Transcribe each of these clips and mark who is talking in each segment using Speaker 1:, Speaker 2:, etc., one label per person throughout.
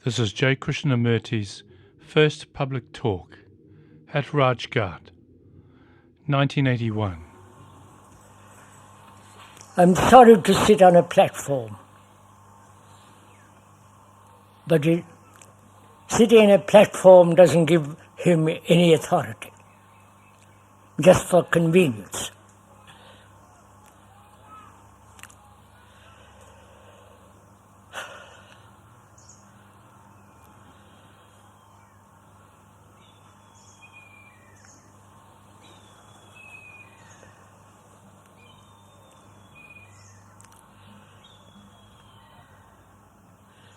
Speaker 1: This is J. Krishnamurti's first public talk at Rajghat, 1981.
Speaker 2: I'm sorry to sit on a platform, but sitting on a platform doesn't give him any authority, just for convenience.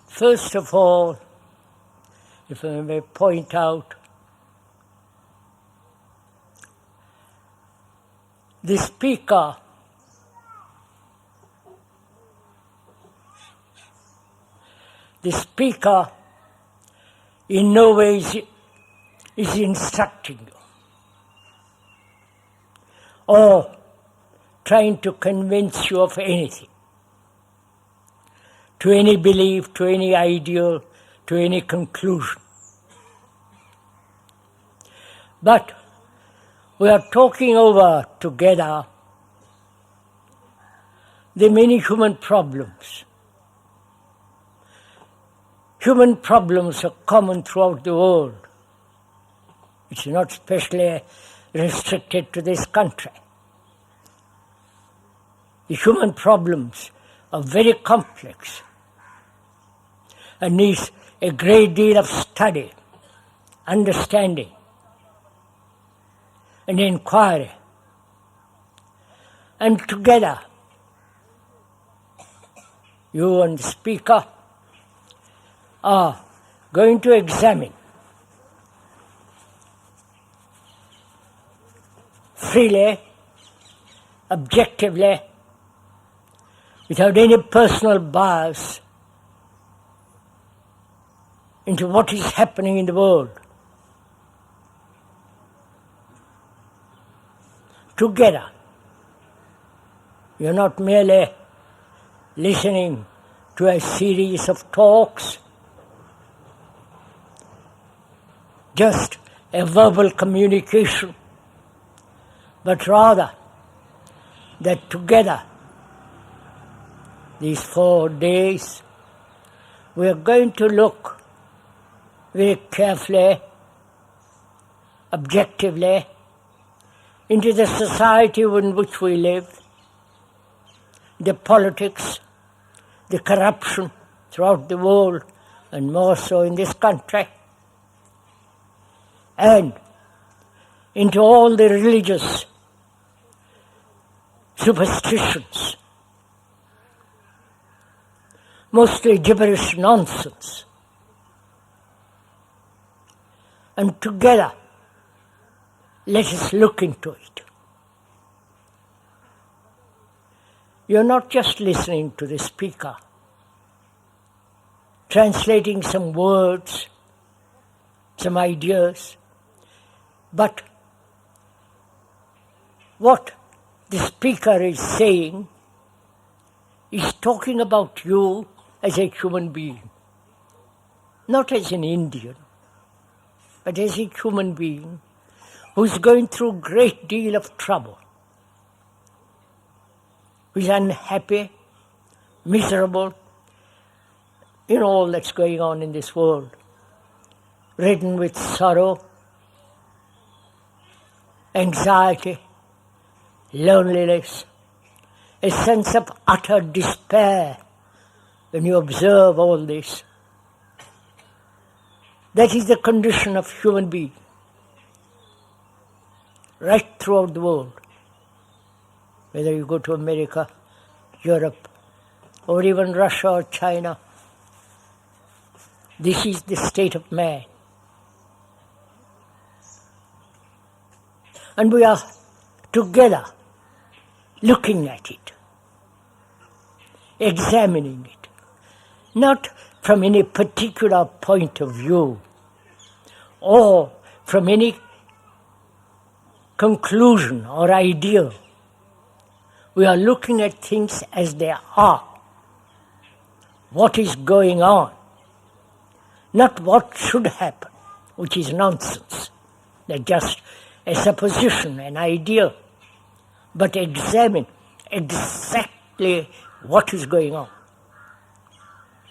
Speaker 2: First of all, if I may point out, the speaker in no way is instructing you or trying to convince you of anything, to any belief, to any ideal, to any conclusion. But we are talking over together the many human problems. Human problems are common throughout the world. It's not specially restricted to this country. The human problems are very complex and needs a great deal of study, understanding, and inquiry. And together, you and the speaker are going to examine freely, objectively, without any personal bias, into what is happening in the world. Together. You're not merely listening to a series of talks, just a verbal communication, but rather that together, these 4 days, we are going to look very carefully, objectively, into the society in which we live, the politics, the corruption throughout the world, and more so in this country, and into all the religious superstitions, mostly gibberish nonsense. And together, let us look into it. You're not just listening to the speaker, translating some words, some ideas, but what the speaker is saying is talking about you as a human being, not as an Indian, but as a human being who is going through a great deal of trouble, who is unhappy, miserable, in all that's going on in this world, ridden with sorrow, anxiety, loneliness, a sense of utter despair when you observe all this. That is the condition of human being, right throughout the world. Whether you go to America, Europe, or even Russia or China, this is the state of man. And we are together looking at it, examining it, not from any particular point of view or from any conclusion or idea. We are looking at things as they are. What is going on? not what should happen, which is nonsense. They're just a supposition, an idea, but examine exactly what is going on.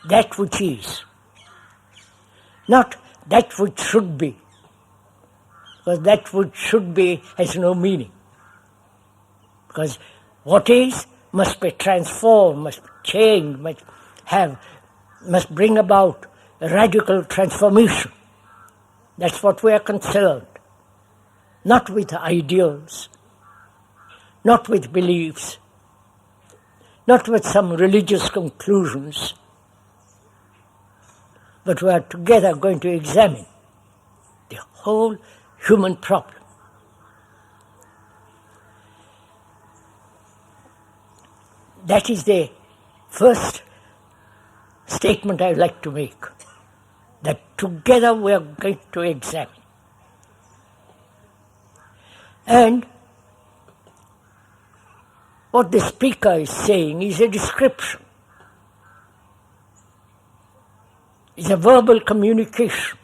Speaker 2: That which is, not that which should be, because that which should be has no meaning. Because what is must be transformed, must change, must bring about a radical transformation. That's what we are concerned. Not with ideals, not with beliefs, not with some religious conclusions, but we are together going to examine the whole human problem. That is the first statement I would like to make, that together we are going to examine. And what the speaker is saying is a description, is a verbal communication,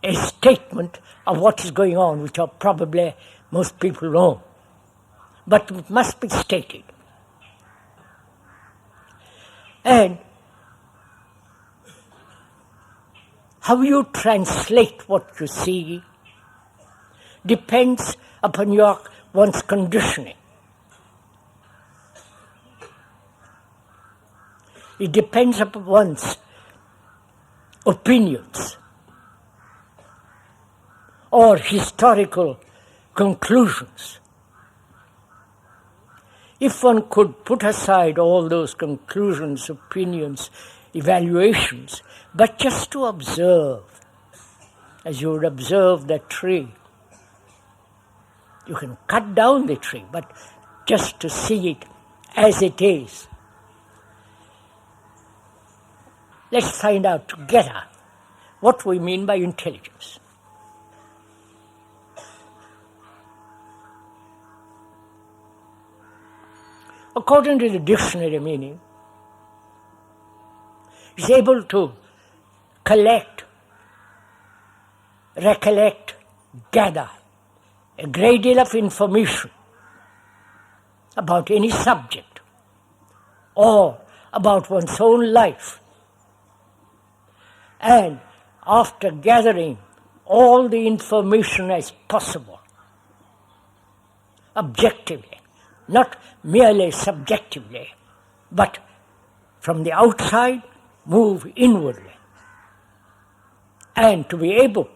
Speaker 2: a statement of what is going on, which are probably most people know, but it must be stated. And how you translate what you see depends upon one's conditioning. It depends upon one's opinions or historical conclusions. If one could put aside all those conclusions, opinions, evaluations, but just to observe, as you would observe the tree, you can cut down the tree, but just to see it as it is. Let's find out together what we mean by intelligence. According to the dictionary meaning, is able to collect, recollect, gather a great deal of information about any subject or about one's own life. And after gathering all the information as possible, objectively, not merely subjectively, but from the outside, move inwardly. And to be able,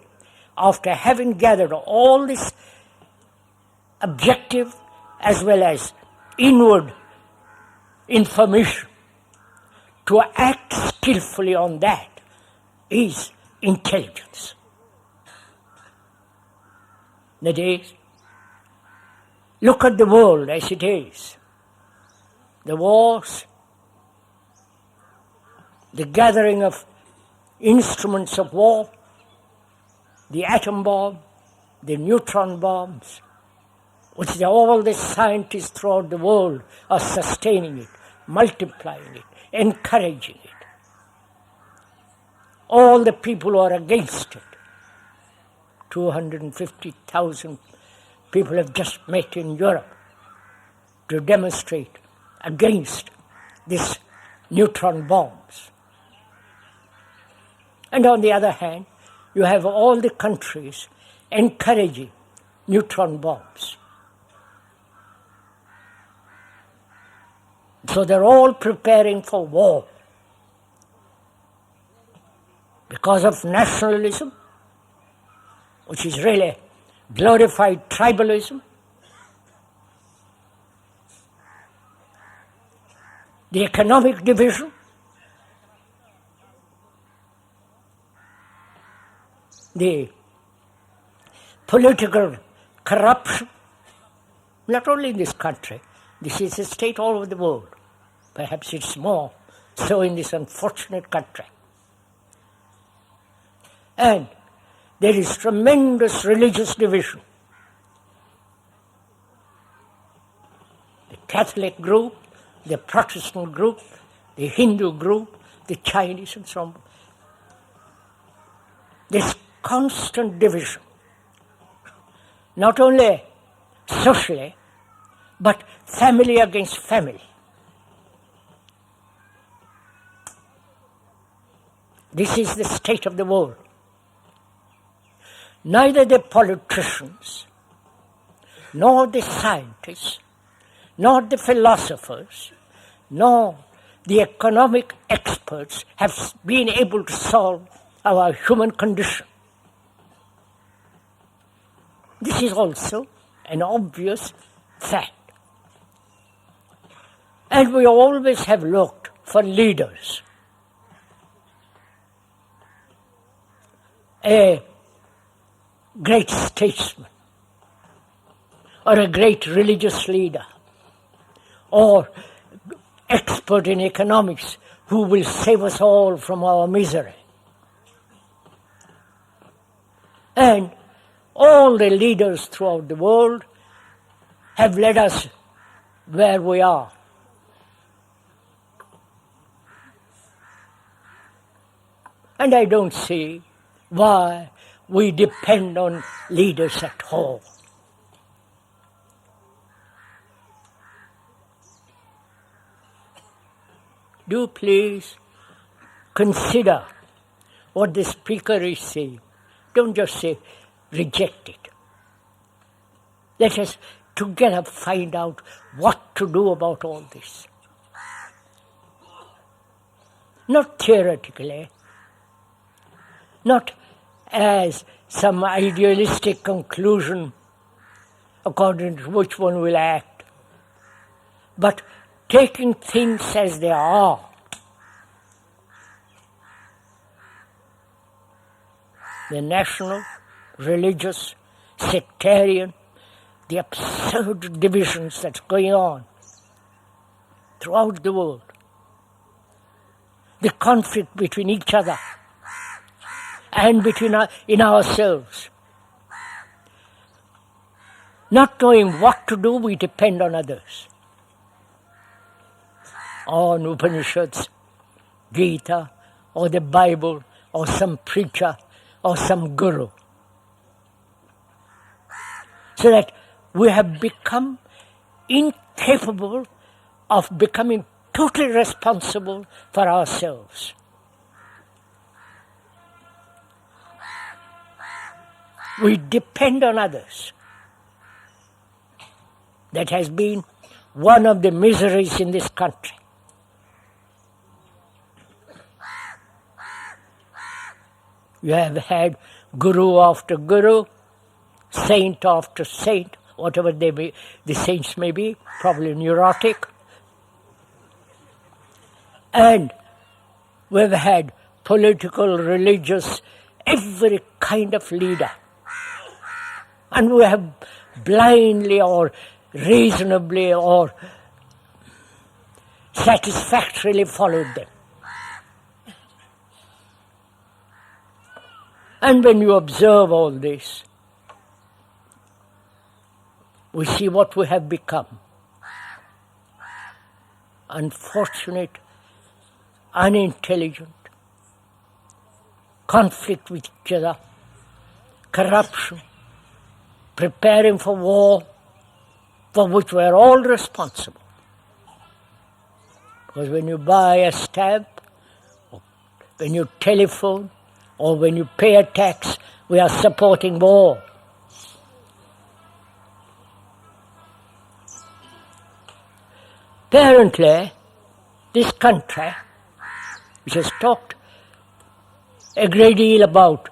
Speaker 2: after having gathered all this objective as well as inward information, to act skillfully on that is intelligence. That is, look at the world as it is. The wars, the gathering of instruments of war, the atom bomb, the neutron bombs, which all the scientists throughout the world are sustaining it, multiplying it, encouraging it. All the people who are against it, 250,000 people have just met in Europe to demonstrate against these neutron bombs. And on the other hand, you have all the countries encouraging neutron bombs. So they're all preparing for war because of nationalism, which is really glorified tribalism, the economic division, the political corruption, not only in this country, this is a state all over the world. Perhaps it's more so in this unfortunate country. And there is tremendous religious division. The Catholic group, the Protestant group, the Hindu group, the Chinese and so on. This constant division, not only socially, but family against family. This is the state of the world. Neither the politicians, nor the scientists, nor the philosophers, nor the economic experts have been able to solve our human condition. This is also an obvious fact. And we always have looked for leaders. A great statesman, or a great religious leader, or expert in economics who will save us all from our misery. And all the leaders throughout the world have led us where we are. And I don't see why we depend on leaders at all. Do please consider what the speaker is saying. Don't just say, reject it. Let us together find out what to do about all this. Not theoretically, not as some idealistic conclusion according to which one will act, but taking things as they are. The national, religious, sectarian, the absurd divisions that's going on throughout the world, the conflict between each other and in ourselves. Not knowing what to do, we depend on others, on Upanishads, Gita, or the Bible, or some preacher, or some guru. So that we have become incapable of becoming totally responsible for ourselves. We depend on others. That has been one of the miseries in this country. You have had guru after guru, saint after saint, whatever they may, the saints may be, probably neurotic. And we've had political, religious, every kind of leader. And we have blindly or reasonably or satisfactorily followed them. And when you observe all this, we see what we have become. Unfortunate, unintelligent, conflict with each other, corruption, preparing for war, for which we are all responsible. Because when you buy a stamp, or when you telephone, or when you pay a tax, we are supporting war. Apparently, this country, which has talked a great deal about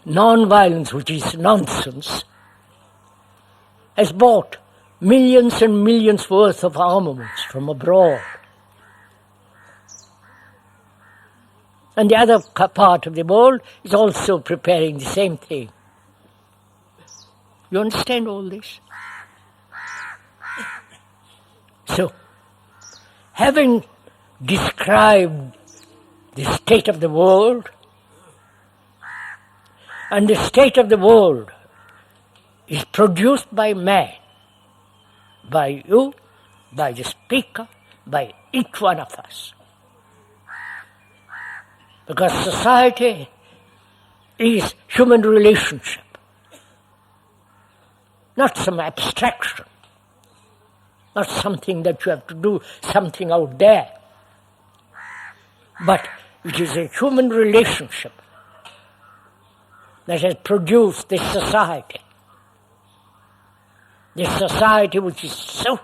Speaker 2: non-violence, which is nonsense, has bought millions and millions worth of armaments from abroad. And the other part of the world is also preparing the same thing. You understand all this? So, having described the state of the world, and the state of the world is produced by man, by you, by the speaker, by each one of us. Because society is human relationship, not some abstraction, not something that you have to do something out there, but it is a human relationship that has produced this society. This society which is so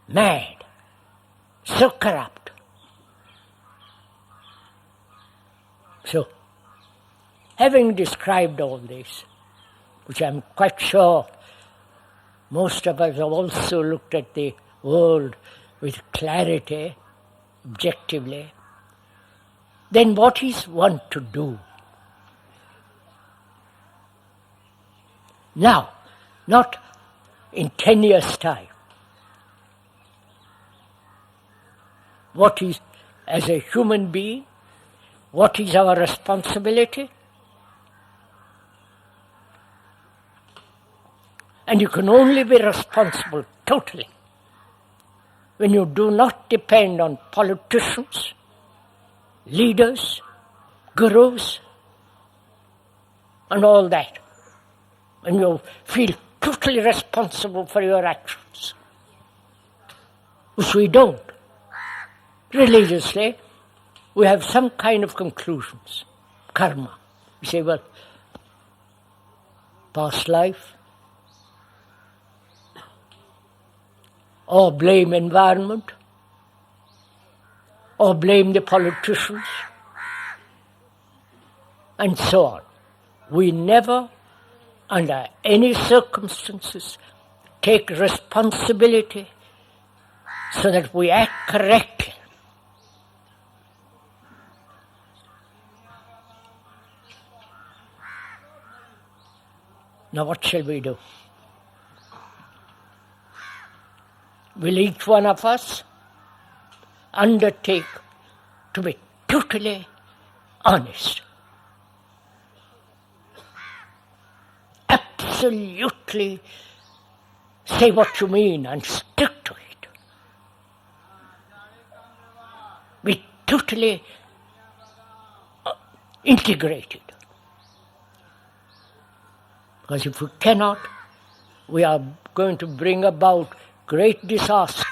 Speaker 2: mad, so corrupt. So, having described all this, which I'm quite sure most of us have also looked at the world with clarity, objectively, then what is one to do? Now, not in 10 years' time. What is, as a human being, what is our responsibility? And you can only be responsible totally when you do not depend on politicians, leaders, gurus, and all that. When you feel totally responsible for your actions, which we don't. Religiously, we have some kind of conclusions, karma. We say, well, past life, or blame environment, or blame the politicians, and so on. We never, under any circumstances, take responsibility so that we act correctly. Now what shall we do? Will each one of us undertake to be totally honest? Absolutely say what you mean and stick to it. Be totally integrated. Because if we cannot, we are going to bring about great disaster.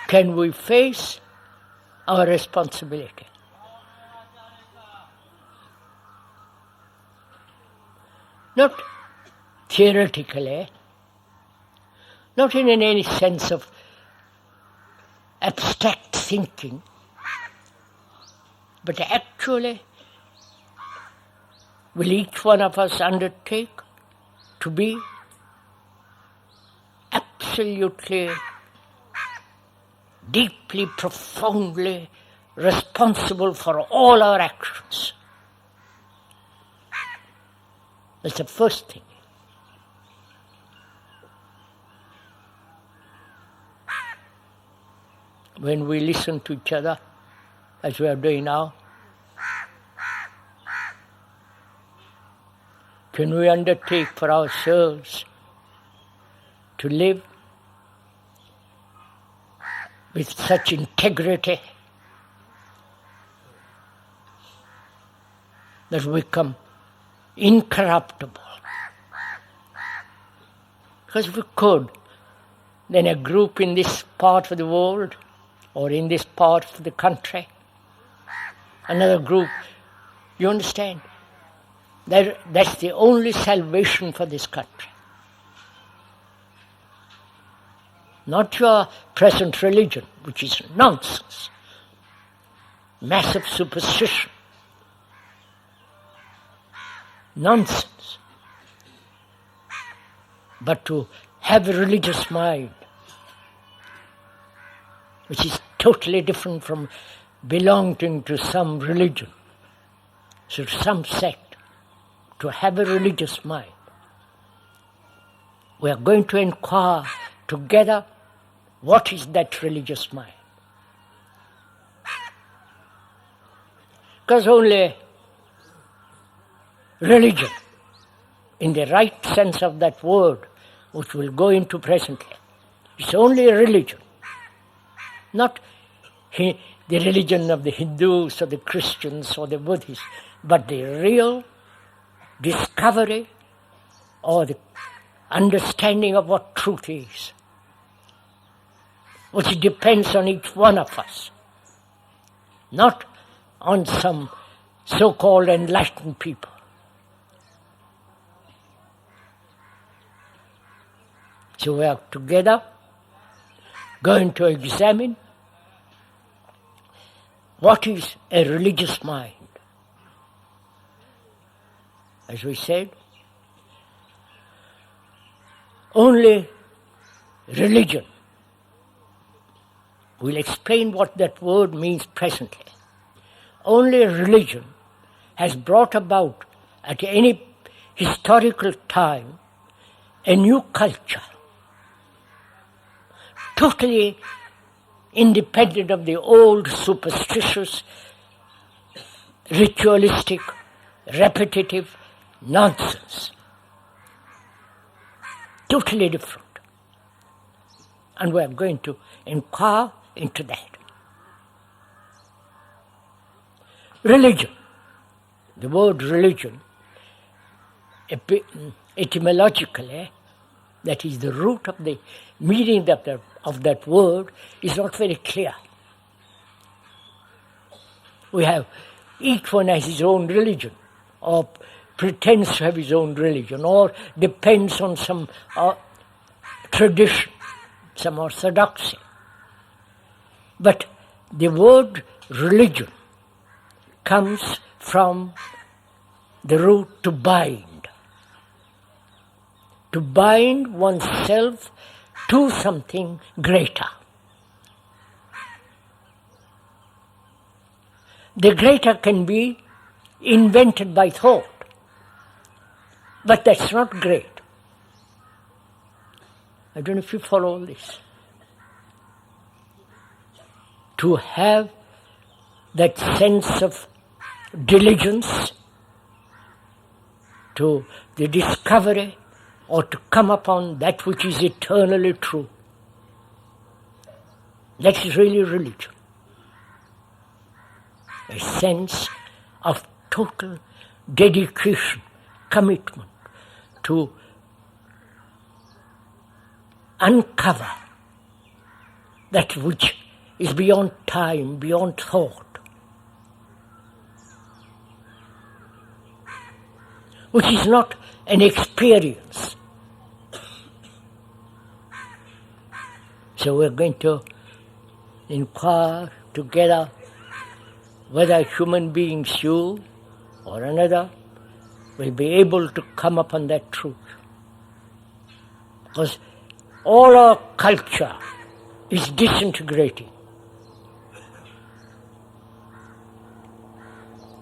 Speaker 2: Can we face our responsibility? Not theoretically, not in any sense of abstract thinking, but actually, will each one of us undertake to be absolutely, deeply, profoundly responsible for all our actions? That's the first thing. When we listen to each other, as we are doing now, can we undertake for ourselves to live with such integrity that we become incorruptible? Because if we could, then a group in this part of the world or in this part of the country, another group, you understand? That's the only salvation for this country. Not your present religion, which is nonsense, massive superstition, nonsense. But to have a religious mind, which is totally different from belonging to some religion, so to some sect, to have a religious mind. We are going to inquire together what is that religious mind. Because only religion in the right sense of that word, which will go into presently. It's only a religion, not the religion of the Hindus or the Christians or the Buddhists, but the real discovery or the understanding of what truth is, which depends on each one of us, not on some so-called enlightened people. So we are together going to examine what is a religious mind. As we said, only religion. We'll explain what that word means presently. Only religion has brought about at any historical time a new culture, totally independent of the old superstitious, ritualistic, repetitive nonsense. Totally different. And we are going to inquire into that. Religion. The word religion, etymologically, that is the root of the meaning of that word, is not very clear. We have, each one has his own religion, or pretends to have his own religion, or depends on some tradition, some orthodoxy. But the word religion comes from the root to bind. To bind oneself to something greater. The greater can be invented by thought, but that's not great. I don't know if you follow all this. To have that sense of diligence, to the discovery, or to come upon that which is eternally true. That is really religion. A sense of total dedication, commitment to uncover that which is beyond time, beyond thought, which is not an experience. So we're going to inquire together whether human beings, you or another, will be able to come upon that truth. Because all our culture is disintegrating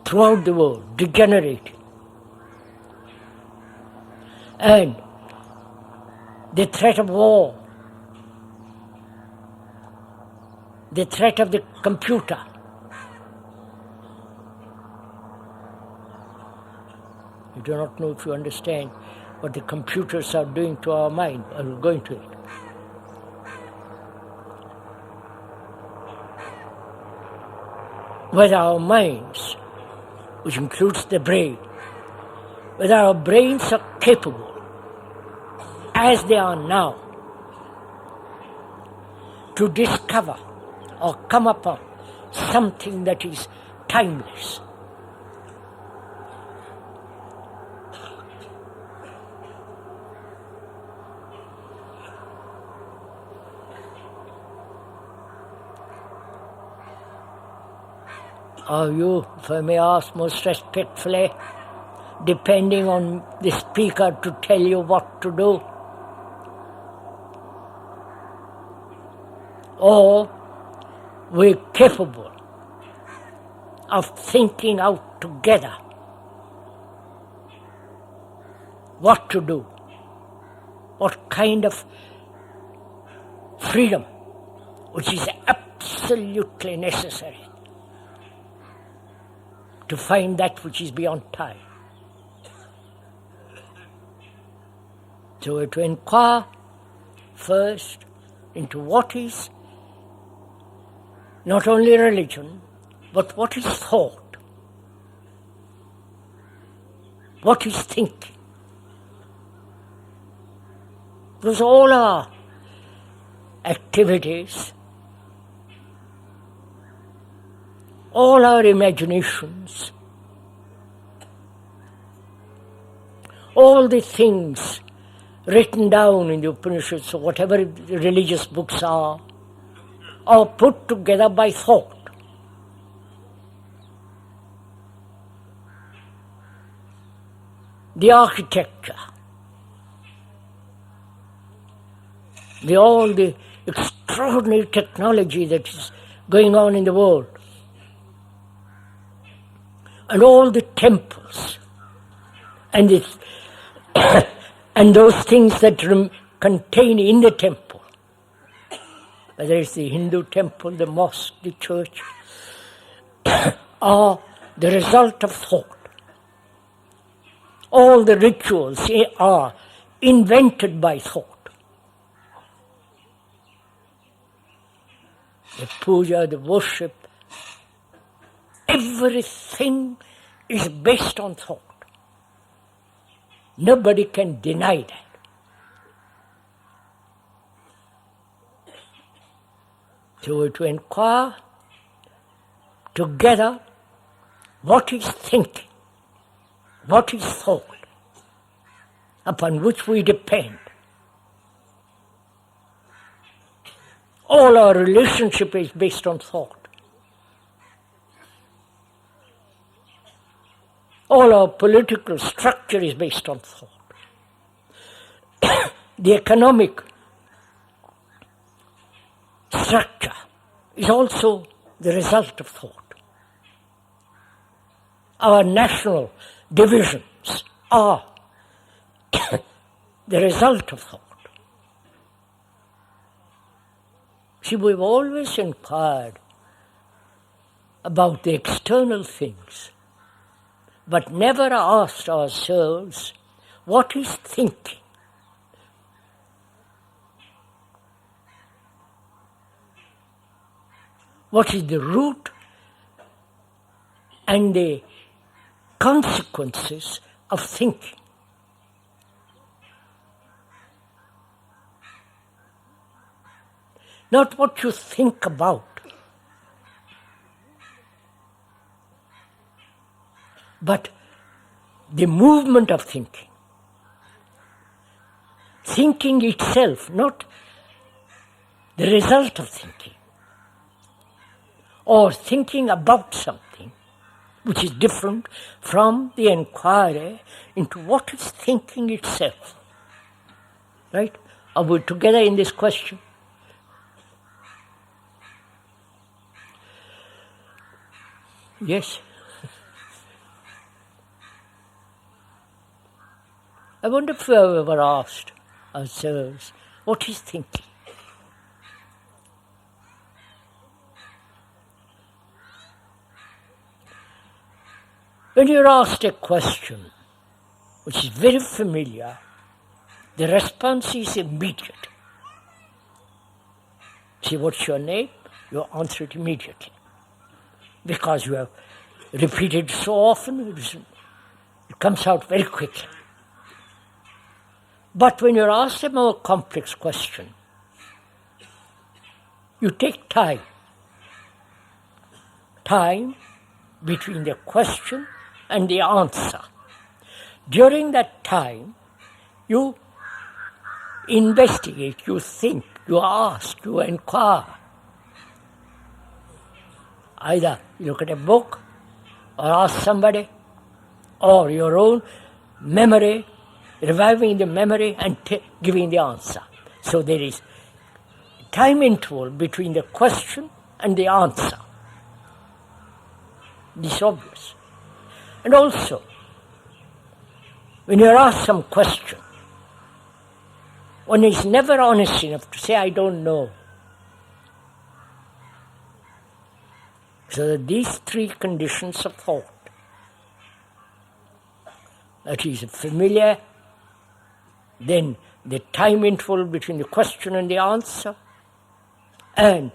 Speaker 2: throughout the world, degenerating. And the threat of war, the threat of the computer, you do not know if you understand what the computers are doing to our mind, or we're going to it. Whether our minds, which includes the brain, whether our brains are capable, as they are now, to discover or come upon something that is timeless. Are you, if I may ask most respectfully, depending on the speaker to tell you what to do? Or we're capable of thinking out together what to do, what kind of freedom, which is absolutely necessary to find that which is beyond time. So we have to inquire first into what is not only religion, but what is thought, what is thinking. Because all our activities, all our imaginations, all the things written down in the Upanishads or whatever religious books are put together by thought. The architecture, all the extraordinary technology that is going on in the world, and all the temples, and and those things that contain in the temple, whether it's the Hindu temple, the mosque, the church, are the result of thought. All the rituals are invented by thought. The puja, the worship, everything is based on thought. Nobody can deny that. So to inquire together what is thinking, what is thought, upon which we depend. All our relationship is based on thought. All our political structure is based on thought. The economic structure is also the result of thought. Our national divisions are the result of thought. See, we've always inquired about the external things, but never asked ourselves, what is thinking? What is the root and the consequences of thinking? Not what you think about, but the movement of thinking. Thinking itself, not the result of thinking, or thinking about something, which is different from the inquiry into what is thinking itself. Right? Are we together in this question? Yes. I wonder if we have ever asked ourselves, what is thinking? When you're asked a question which is very familiar, the response is immediate. See, what's your name? You answer it immediately. Because you have repeated it so often, it comes out very quickly. But when you're asked a more complex question, you take time. Time between the question and the answer. During that time, you investigate, you think, you ask, you inquire. Either you look at a book, or ask somebody, or your own memory, reviving the memory and giving the answer. So there is time interval between the question and the answer. This is obvious. And also, when you're asked some question, one is never honest enough to say, I don't know. So that these three conditions of thought, that is familiar, then the time interval between the question and the answer, and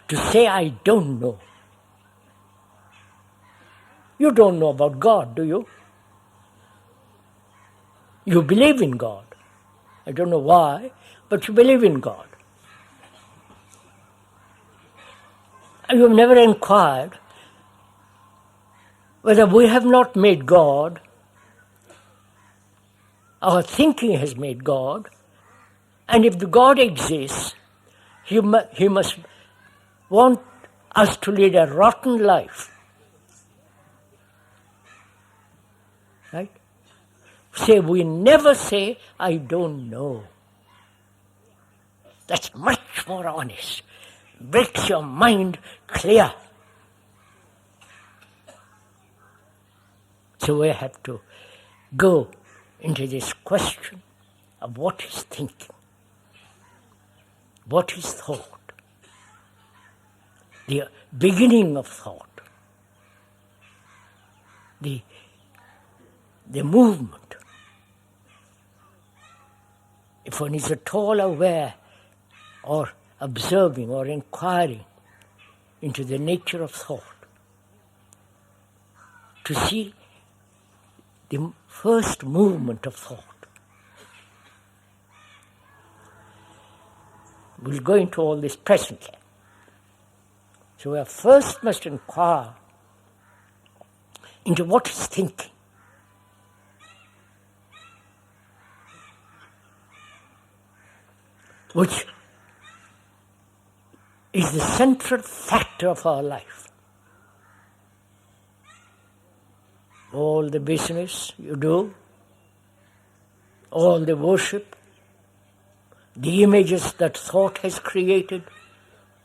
Speaker 2: to say, I don't know. You don't know about God, do you? You believe in God. I don't know why, but you believe in God. And you have never inquired whether we have not made God, our thinking has made God, and if the God exists, he must want us to lead a rotten life. Right? We never say, I don't know. That's much more honest. Makes your mind clear. So we have to go into this question of what is thinking, what is thought, the beginning of thought, the movement. If one is at all aware or observing or inquiring into the nature of thought, to see the first movement of thought. We'll go into all this presently. So we first must inquire into what is thinking. Which is the central factor of our life. All the business you do, all the worship, the images that thought has created,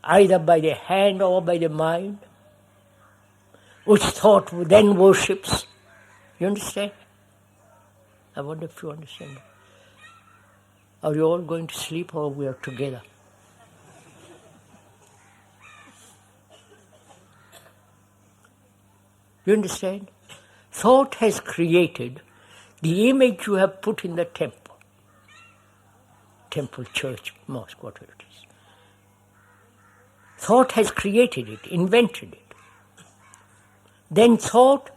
Speaker 2: either by the hand or by the mind, which thought then worships. You understand? I wonder if you understand. Are you all going to sleep or we are together? You understand? Thought has created the image you have put in the temple. Temple, church, mosque, whatever it is. Thought has created it, invented it. Then thought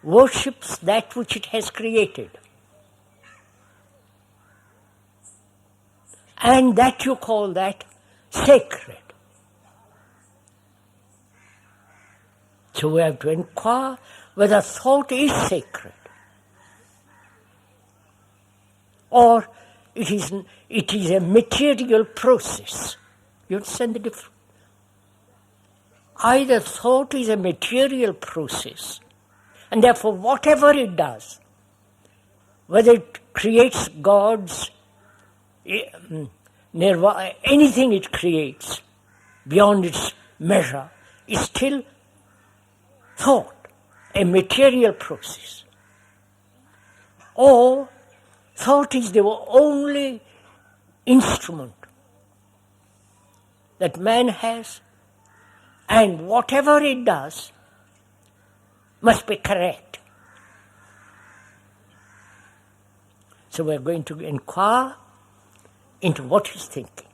Speaker 2: worships that which it has created. And that you call that sacred. So we have to inquire whether thought is sacred or it is a material process. You understand the difference? Either thought is a material process, and therefore whatever it does, whether it creates gods, nirvana, anything it creates beyond its measure is still thought, a material process. Or thought is the only instrument that man has, and whatever it does must be correct. So we're going to inquire into what is thinking.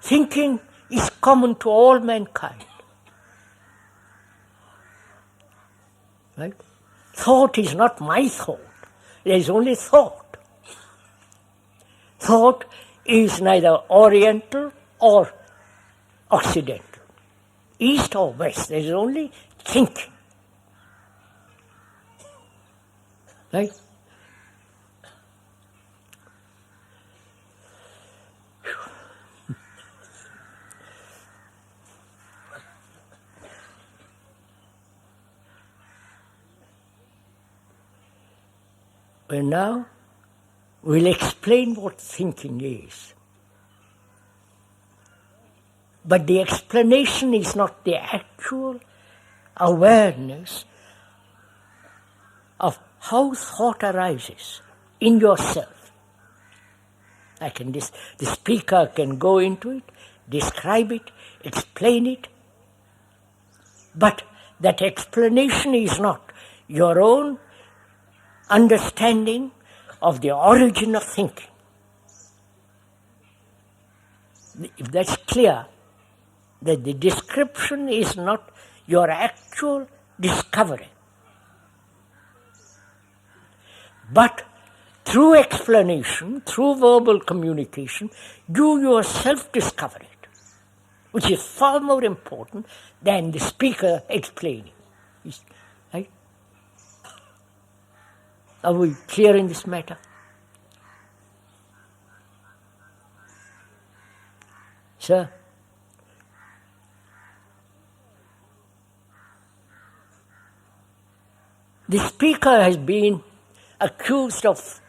Speaker 2: Thinking is common to all mankind. Right? Thought is not my thought. There is only thought. Thought is neither oriental or occidental, east or west. There is only thinking. Right? Well, now we'll explain what thinking is. But the explanation is not the actual awareness of how thought arises in yourself. The speaker can go into it, describe it, explain it, but that explanation is not your own understanding of the origin of thinking. If that's clear, that the description is not your actual discovery, but through explanation, through verbal communication, you yourself discover it, which is far more important than the speaker explaining. Right? Are we clear in this matter? Sir? The speaker has been accused of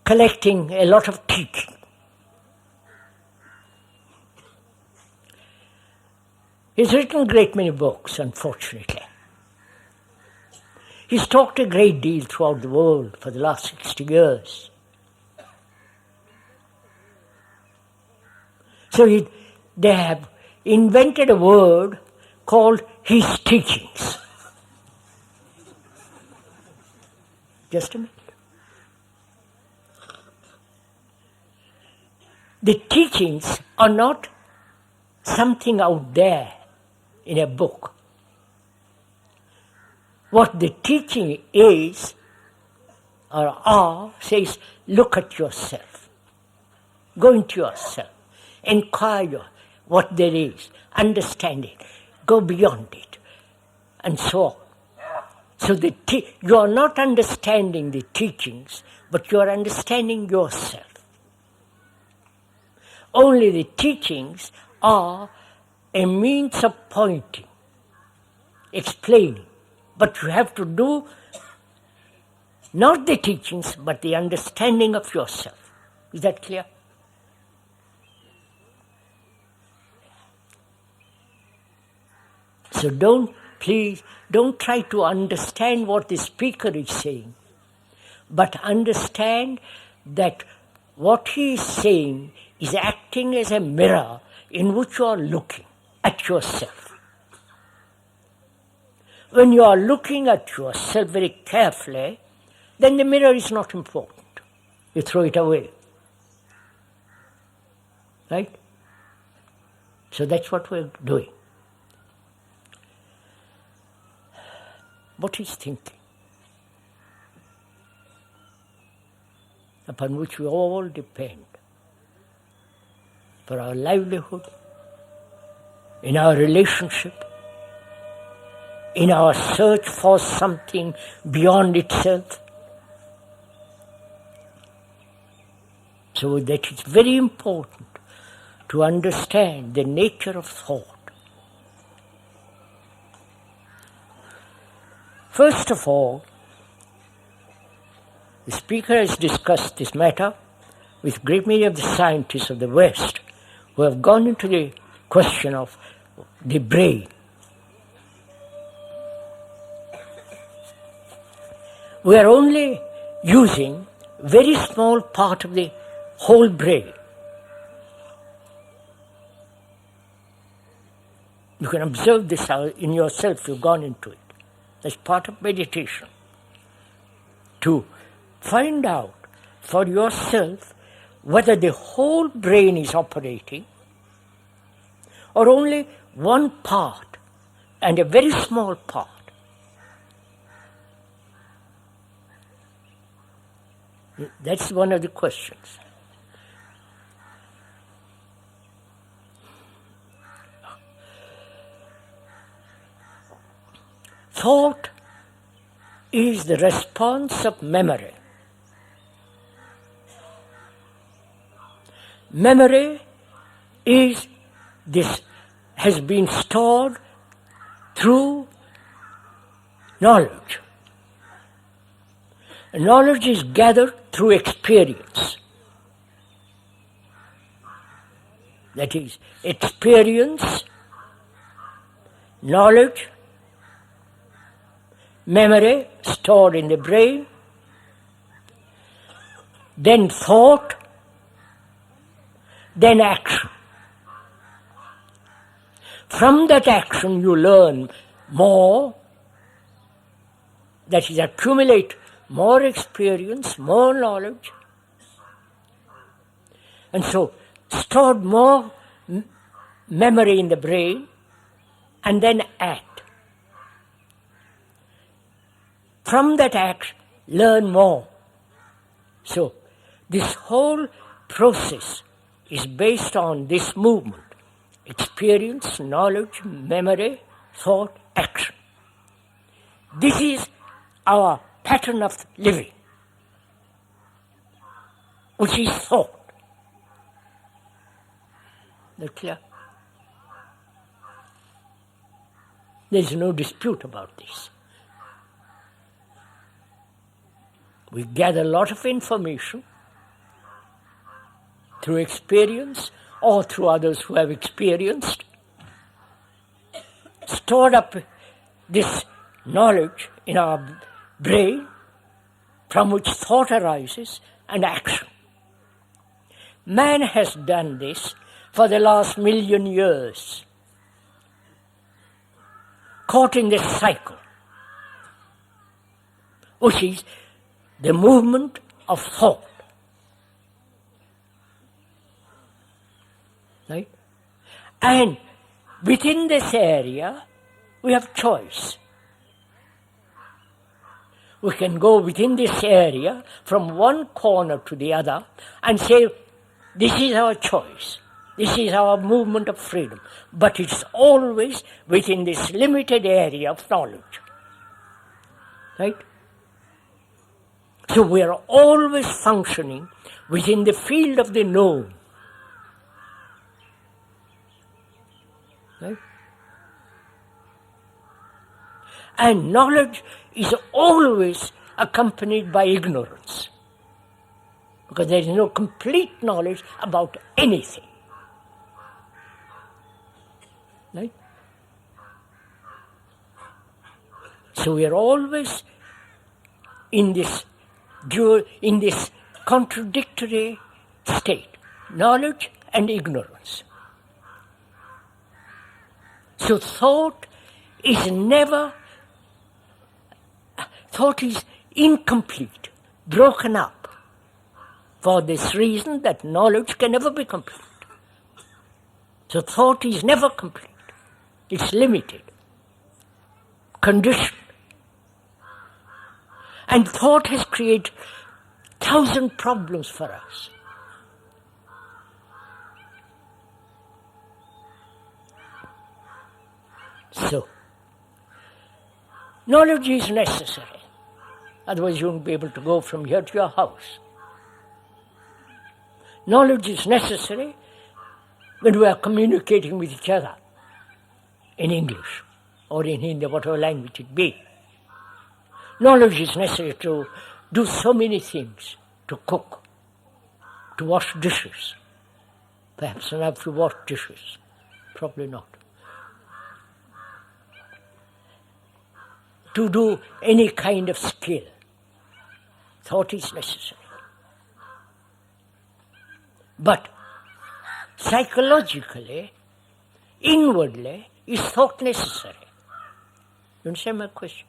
Speaker 2: collecting a lot of teaching. He's written a great many books, unfortunately. He's talked a great deal throughout the world for the last 60 years. So they have invented a word called his teachings. Just a minute. The teachings are not something out there in a book. What the teaching is, or are, says, look at yourself. Go into yourself. Inquire what there is. Understand it. Go beyond it. And so on. So you are not understanding the teachings, but you are understanding yourself. Only the teachings are a means of pointing, explaining. But you have to do not the teachings, but the understanding of yourself. Is that clear? So please don't try to understand what the speaker is saying, but understand that what he is saying is acting as a mirror in which you are looking at yourself. When you are looking at yourself very carefully, then the mirror is not important. You throw it away. Right? So that's what we're doing. What is thinking? Upon which we all depend for our livelihood, in our relationship, in our search for something beyond itself. So that it's very important to understand the nature of thought. First of all, the speaker has discussed this matter with great many of the scientists of the West who have gone into the question of the brain. We are only using a very small part of the whole brain. You can observe this in yourself, you've gone into it. That's part of meditation. To find out for yourself whether the whole brain is operating or only one part and a very small part. That's one of the questions. Thought is the response of memory. Memory has been stored through knowledge. Knowledge is gathered through experience. That is, experience, knowledge, memory stored in the brain, then thought, then action. From that action you learn more that is, accumulate more experience, more knowledge, and so stored more memory in the brain, and then act. From that act, learn more. So this whole process is based on this movement: experience, knowledge, memory, thought, action. This is our pattern of living, which is thought. Is that clear? There is no dispute about this. We gather a lot of information through experience or through others who have experienced, stored up this knowledge in our brain from which thought arises and action. Man has done this for the last 1,000,000 years, caught in this cycle, which is the movement of thought. Right? And within this area, we have choice. We can go within this area from one corner to the other and say, this is our choice. This is our movement of freedom. But it's always within this limited area of knowledge. Right? So we are always functioning within the field of the known. Right? And knowledge is always accompanied by ignorance, because there is no complete knowledge about anything. Right? So we are always in this contradictory state, knowledge and ignorance. So thought is incomplete, broken up, for this reason that knowledge can never be complete. So thought is never complete. It's limited, conditioned. And thought has created 1,000 problems for us. So, knowledge is necessary. Otherwise you won't be able to go from here to your house. Knowledge is necessary when we are communicating with each other in English or in Hindi, whatever language it be. Knowledge is necessary to do so many things, to cook, to wash dishes. Perhaps not to wash dishes, probably not. To do any kind of skill. Thought is necessary. But psychologically, inwardly, is thought necessary? You understand my question?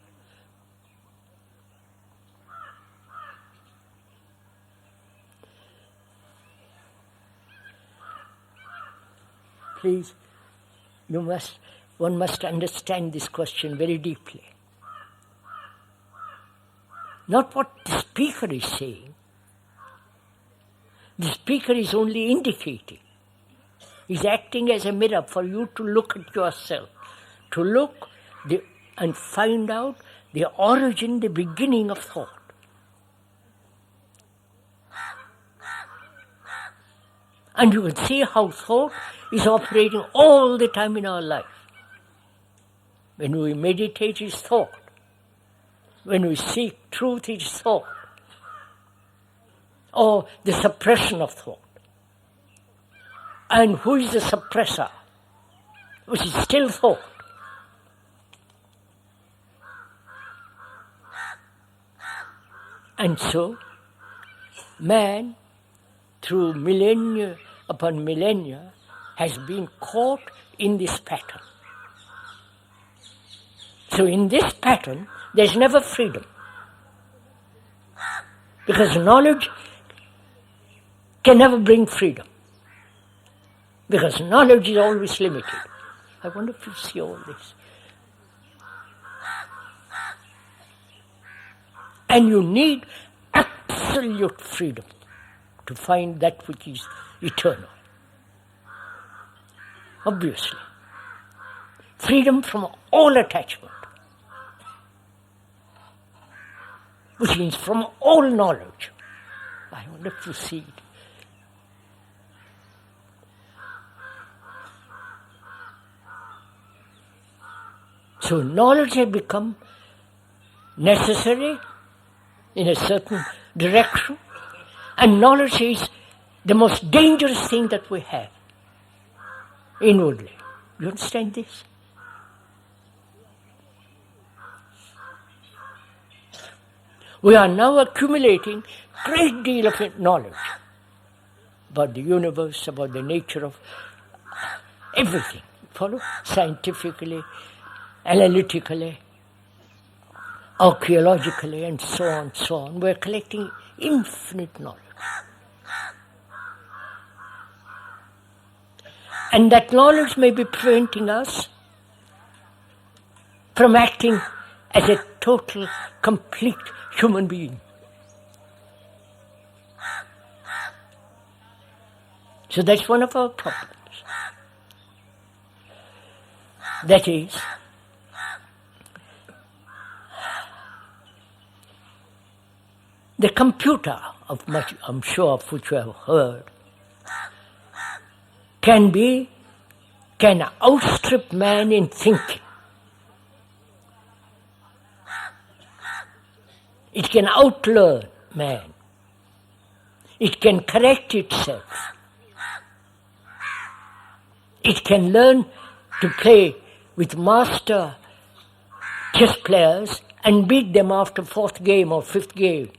Speaker 2: Please, one must understand this question very deeply. Not what the speaker is saying. The speaker is only indicating. He's acting as a mirror for you to look at yourself, to look and find out the origin, the beginning of thought. And you can see how thought is operating all the time in our life. When we meditate, it's thought. When we seek truth, it's thought. Or the suppression of thought. And who is the suppressor? Which is still thought. And so, man, through millennia upon millennia, has been caught in this pattern. So in this pattern, There's never freedom. Because knowledge can never bring freedom. Because knowledge is always limited. I wonder if you see all this. And you need absolute freedom to find that which is eternal. Obviously. Freedom from all attachment. Which means from all knowledge. I wonder if you see it. So knowledge has become necessary in a certain direction, and knowledge is the most dangerous thing that we have inwardly. You understand this? We are now accumulating a great deal of knowledge about the universe, about the nature of everything. Follow? Scientifically, analytically, archaeologically, and so on, so on. We're collecting infinite knowledge. And that knowledge may be preventing us from acting as a total, complete human being. So that's one of our problems. That is, the computer, of much, I'm sure of which you have heard, can outstrip man in thinking. It can outlearn man. It can correct itself. It can learn to play with master chess players and beat them after fourth game or fifth game.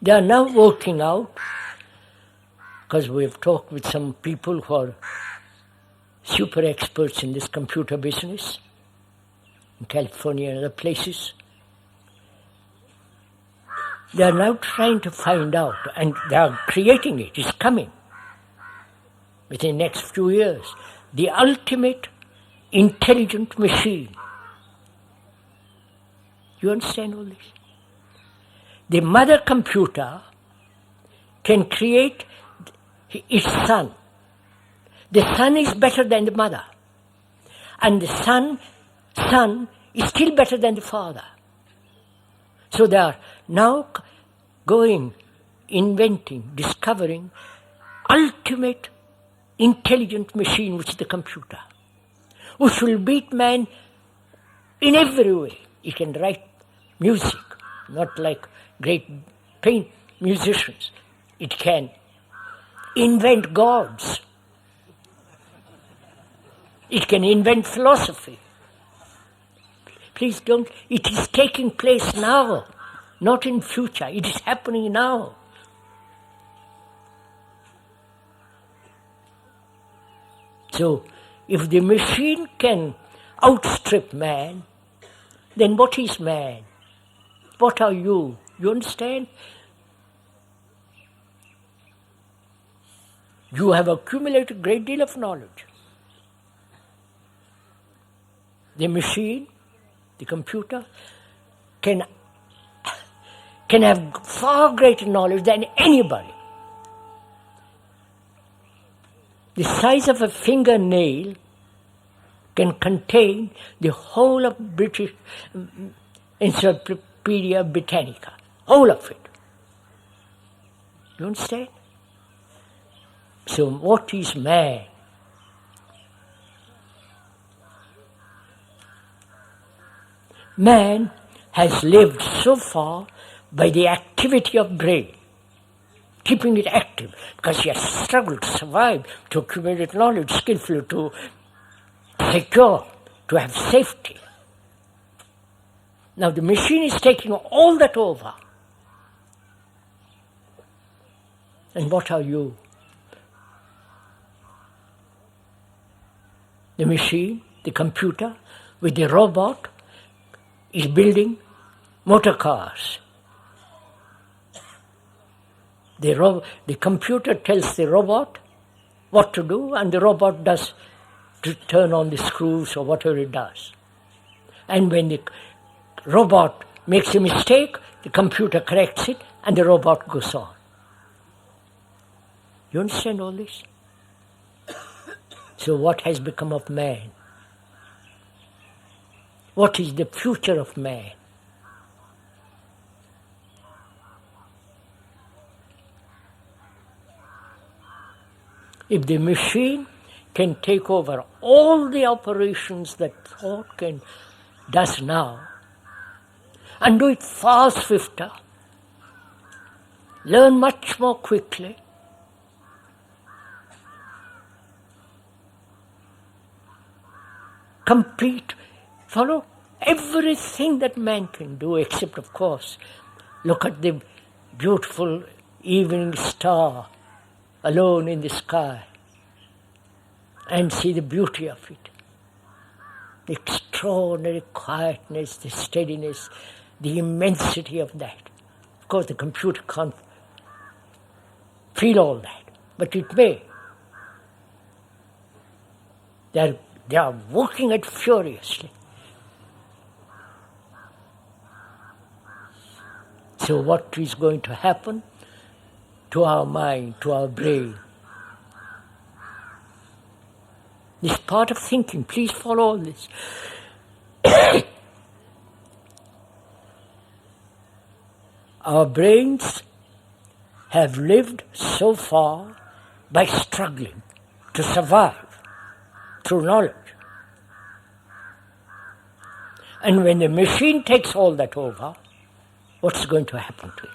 Speaker 2: They are now working out, because we have talked with some people who are super experts in this computer business, in California and other places. They are now trying to find out, and they are creating it, it's coming within the next few years, the ultimate intelligent machine. You understand all this? The mother computer can create its son. The son is better than the mother. And the son is still better than the father. So they are now inventing, discovering ultimate intelligent machine, which is the computer, which will beat man in every way. It can write music, not like great musicians. It can invent gods. It can invent philosophy. Please don't, it is taking place now, not in future. It is happening now. So, if the machine can outstrip man, then what is man? What are you? You understand? You have accumulated a great deal of knowledge. The machine, the computer, can have far greater knowledge than anybody. The size of a fingernail can contain the whole of British Encyclopedia Britannica, whole of it. You understand? So what is man? Man has lived so far by the activity of brain, keeping it active, because he has struggled to survive, to accumulate knowledge skillfully, to secure, to have safety. Now the machine is taking all that over. And what are you? The machine, the computer, with the robot, is building motor cars. The computer tells the robot what to do, and the robot does to turn on the screws or whatever it does. And when the robot makes a mistake, the computer corrects it, and the robot goes on. You understand all this? So what has become of man? What is the future of man? If the machine can take over all the operations that thought does now, and do it far swifter, learn much more quickly, complete, follow everything that man can do, except, of course, look at the beautiful evening star alone in the sky and see the beauty of it. The extraordinary quietness, the steadiness, the immensity of that. Of course, the computer can't feel all that, but it may. They are working it furiously. So what is going to happen to our mind, to our brain? This part of thinking, please follow all this. Our brains have lived so far by struggling to survive through knowledge. And when the machine takes all that over, what's going to happen to it?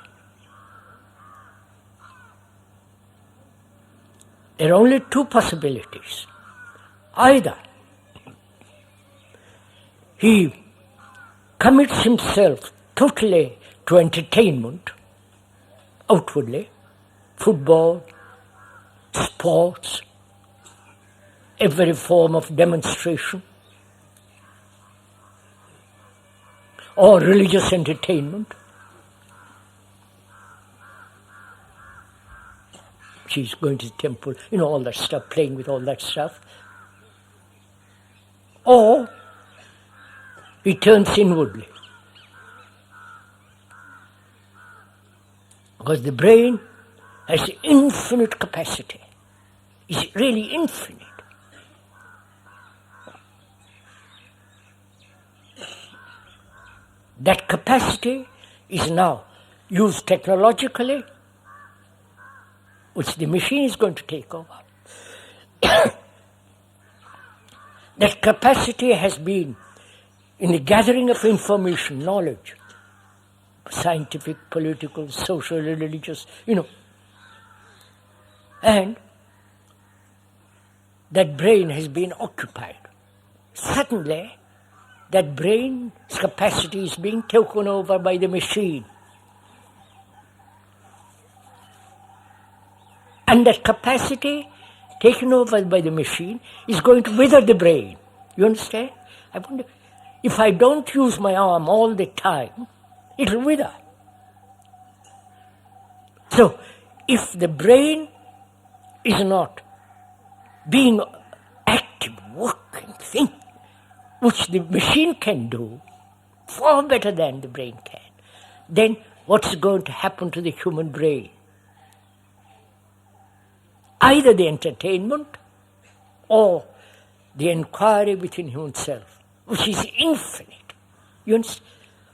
Speaker 2: There are only two possibilities. Either he commits himself totally to entertainment, outwardly, football, sports, every form of demonstration, or religious entertainment. She's going to the temple, all that stuff, playing with all that stuff. Or he turns inwardly. Because the brain has infinite capacity. It's really infinite. That capacity is now used technologically, which the machine is going to take over. That capacity has been in the gathering of information, knowledge, scientific, political, social, religious, And that brain has been occupied. Suddenly, that brain's capacity is being taken over by the machine. And that capacity taken over by the machine is going to wither the brain. You understand? I wonder, if I don't use my arm all the time, it will wither. So, if the brain is not being active, working, thinking, which the machine can do far better than the brain can, then what's going to happen to the human brain? Either the entertainment or the inquiry within himself, which is infinite.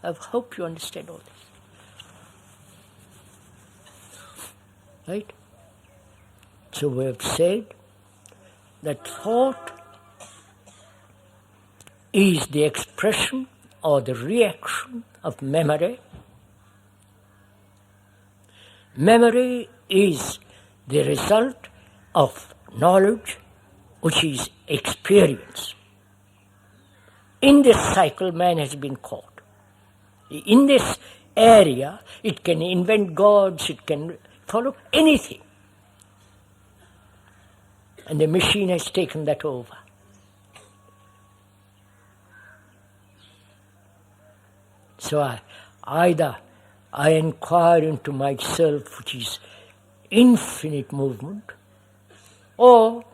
Speaker 2: I hope you understand all this. Right? So we have said that thought is the expression or the reaction of memory. Memory is the result of knowledge, which is experience. In this cycle, man has been caught. In this area, it can invent gods, it can follow anything. And the machine has taken that over. So either I inquire into myself, which is infinite movement, or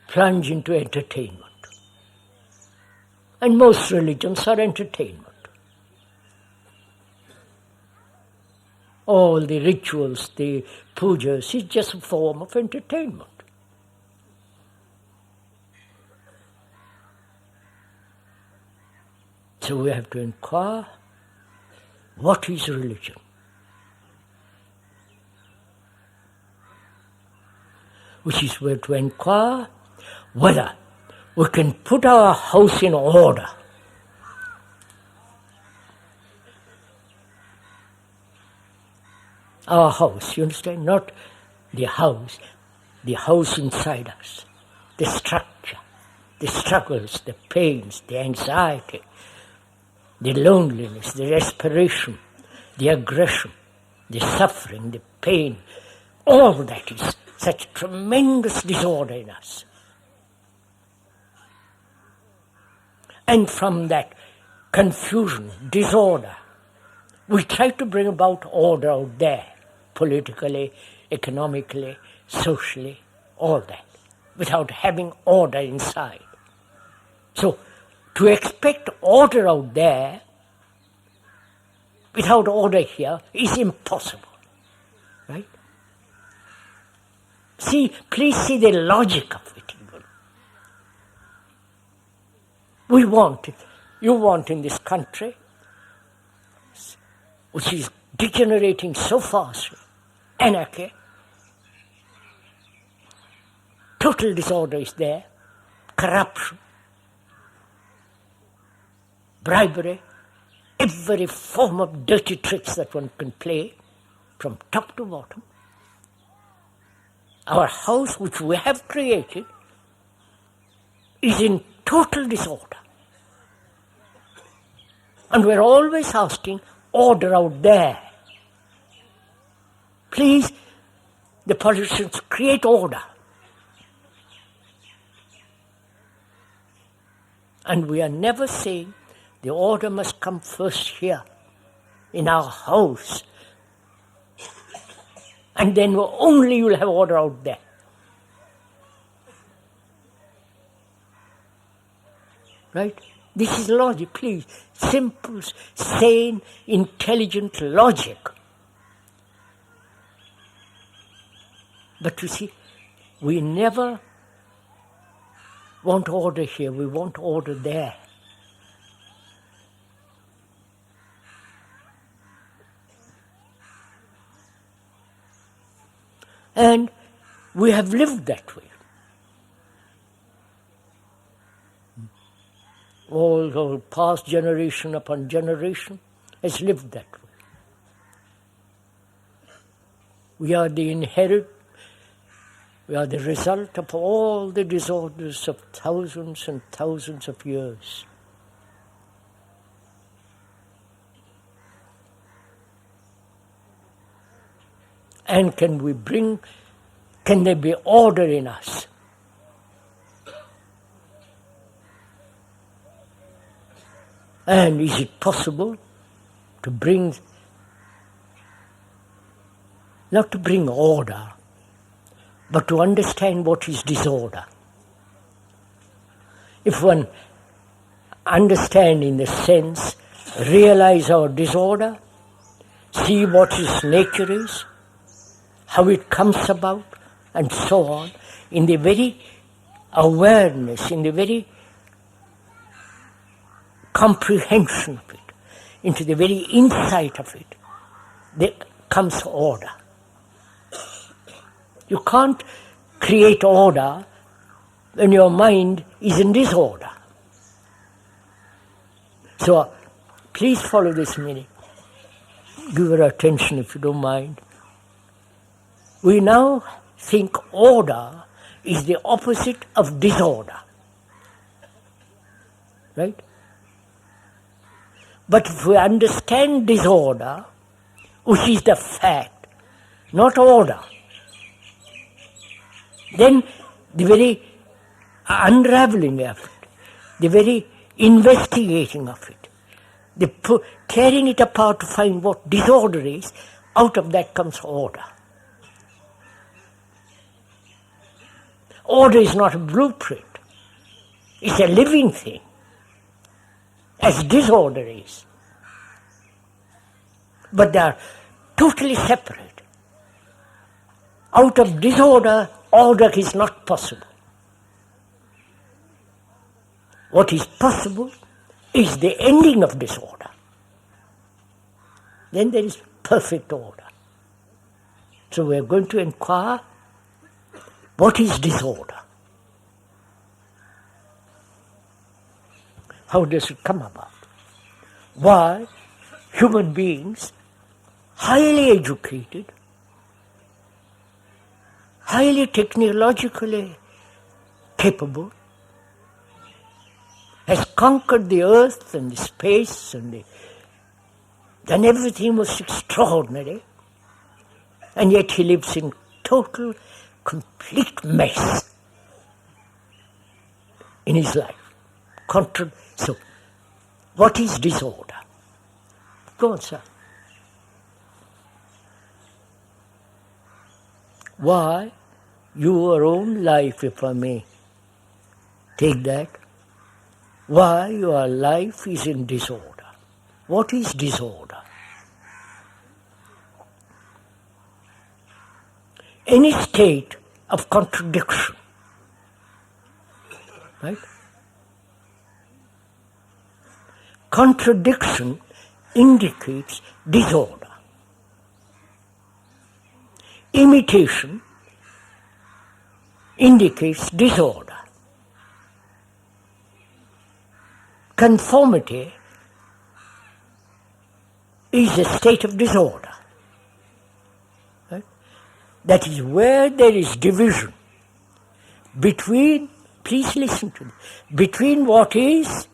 Speaker 2: plunge into entertainment. And most religions are entertainment. All the rituals, the pujas, is just a form of entertainment. So we have to inquire, what is religion? Which is where to inquire whether we can put our house in order. Our house, you understand? Not the house inside us, the structure, the struggles, the pains, the anxiety, the loneliness, the desperation, the aggression, the suffering, the pain, all that is such tremendous disorder in us. And from that confusion, disorder, we try to bring about order out there, politically, economically, socially, all that, without having order inside. So, to expect order out there without order here is impossible, right? Please see the logic of it even. We want it. You want in this country, which is degenerating so fast, anarchy, total disorder is there, corruption, bribery, every form of dirty tricks that one can play from top to bottom. Our house, which we have created, is in total disorder. And we're always asking order out there. Please, the politicians, create order. And we are never saying the order must come first here, in our house. And then only you'll have order out there. Right? This is logic, please. Simple, sane, intelligent logic. But you see, we never want order here, we want order there. And we have lived that way. All past generation upon generation has lived that way. We are the we are the result of all the disorders of thousands and thousands of years. And can there be order in us? And is it possible to not to bring order, but to understand what is disorder? If one understand in the sense, realize our disorder, see what its nature is, how it comes about, and so on, in the very awareness, in the very comprehension of it, into the very insight of it, there comes order. You can't create order when your mind is in disorder. So, please follow this meaning. Give your attention if you don't mind. We now think order is the opposite of disorder. Right? But if we understand disorder, which is the fact, not order, then the very unraveling of it, the very investigating of it, tearing it apart to find what disorder is, out of that comes order. Order is not a blueprint. It's a living thing, as disorder is. But they are totally separate. Out of disorder, order is not possible. What is possible is the ending of disorder. Then there is perfect order. So we are going to inquire, what is disorder? How does it come about? Why human beings, highly educated, highly technologically capable, has conquered the earth and the space and then everything was extraordinary, and yet he lives in total, complete mess in his life. So, what is disorder? Go on, sir. Why your own life, if I may take that, why your life is in disorder. What is disorder? Any state of contradiction, right? Contradiction indicates disorder. Imitation indicates disorder. Conformity is a state of disorder. Right? That is where there is division between, please listen to me, between what is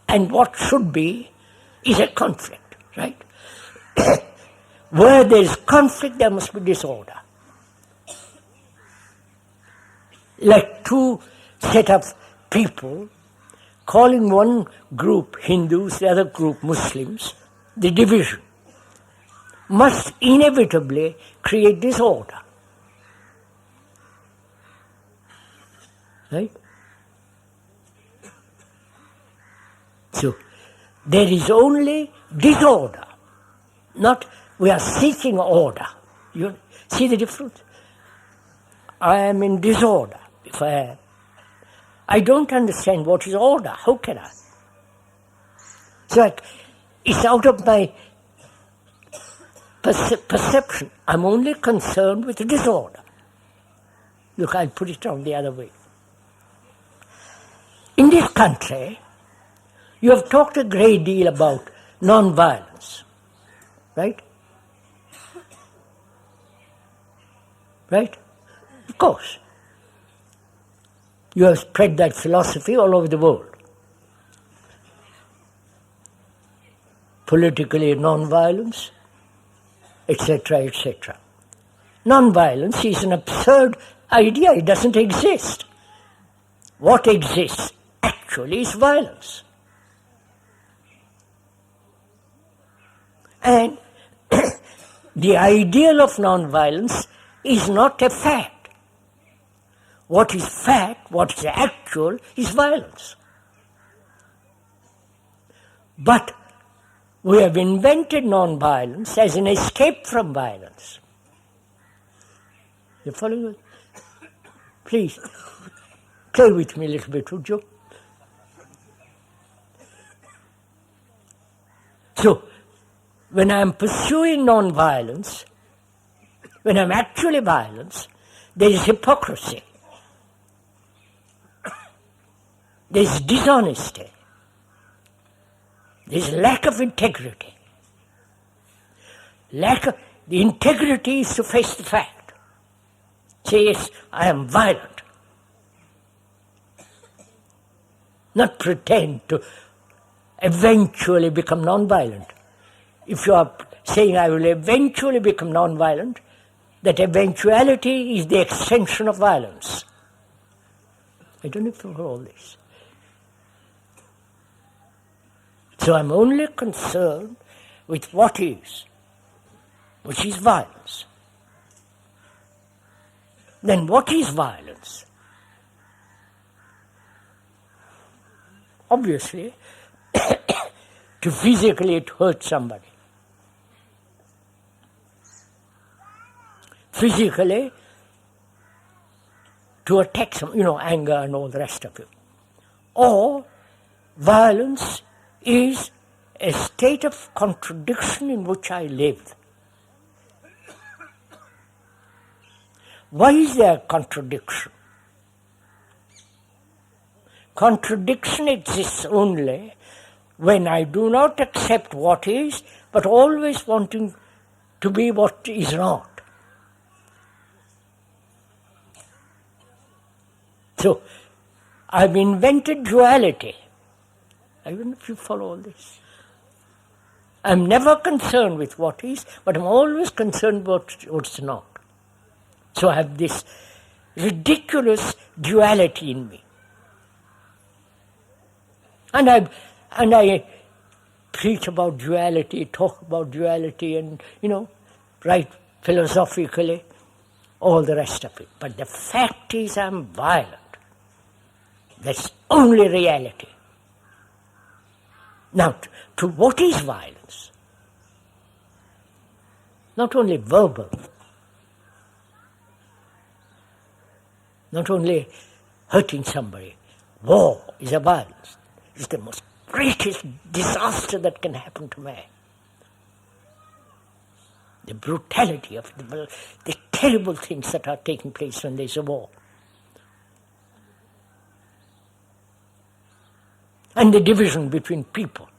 Speaker 2: and what should be is a conflict, right? Where there is conflict, there must be disorder. Like two set of people calling one group Hindus, the other group Muslims, the division must inevitably create disorder. Right? So, there is only disorder, not we are seeking order. You see the difference? I am in disorder, if I am. I don't understand what is order. How can I? So it's out of my perception. I'm only concerned with disorder. Look, I'll put it on the other way. In this country, you have talked a great deal about non-violence, right? Right? Of course. You have spread that philosophy all over the world. Politically non-violence, etc., etc. Non-violence is an absurd idea. It doesn't exist. What exists actually is violence. And the ideal of non-violence is not a fact. What is fact, what is actual, is violence. But we have invented non-violence as an escape from violence. You following me? Please, play with me a little bit, would you? So, when I am pursuing non-violence, when I am actually violence, there is hypocrisy. There is dishonesty. There is lack of integrity. The integrity is to face the fact. Say, yes, I am violent. Not pretend to eventually become non-violent. If you are saying, I will eventually become non-violent, that eventuality is the extension of violence. I don't know if you know all this. So I'm only concerned with what is, which is violence. Then what is violence? Obviously, to physically it hurts somebody. Physically, to attack some, anger and all the rest of it. Or violence is a state of contradiction in which I live. Why is there contradiction? Contradiction exists only when I do not accept what is, but always wanting to be what is not. So, I've invented duality. I don't know if you follow all this. I'm never concerned with what is, but I'm always concerned about what's not. So I have this ridiculous duality in me. And I preach about duality, talk about duality, and, write philosophically, all the rest of it. But the fact is I'm violent. That's only reality. Now, to what is violence? Not only verbal, not only hurting somebody. War is a violence. It's the most greatest disaster that can happen to man. The brutality of the terrible things that are taking place when there's a war. And the division between people.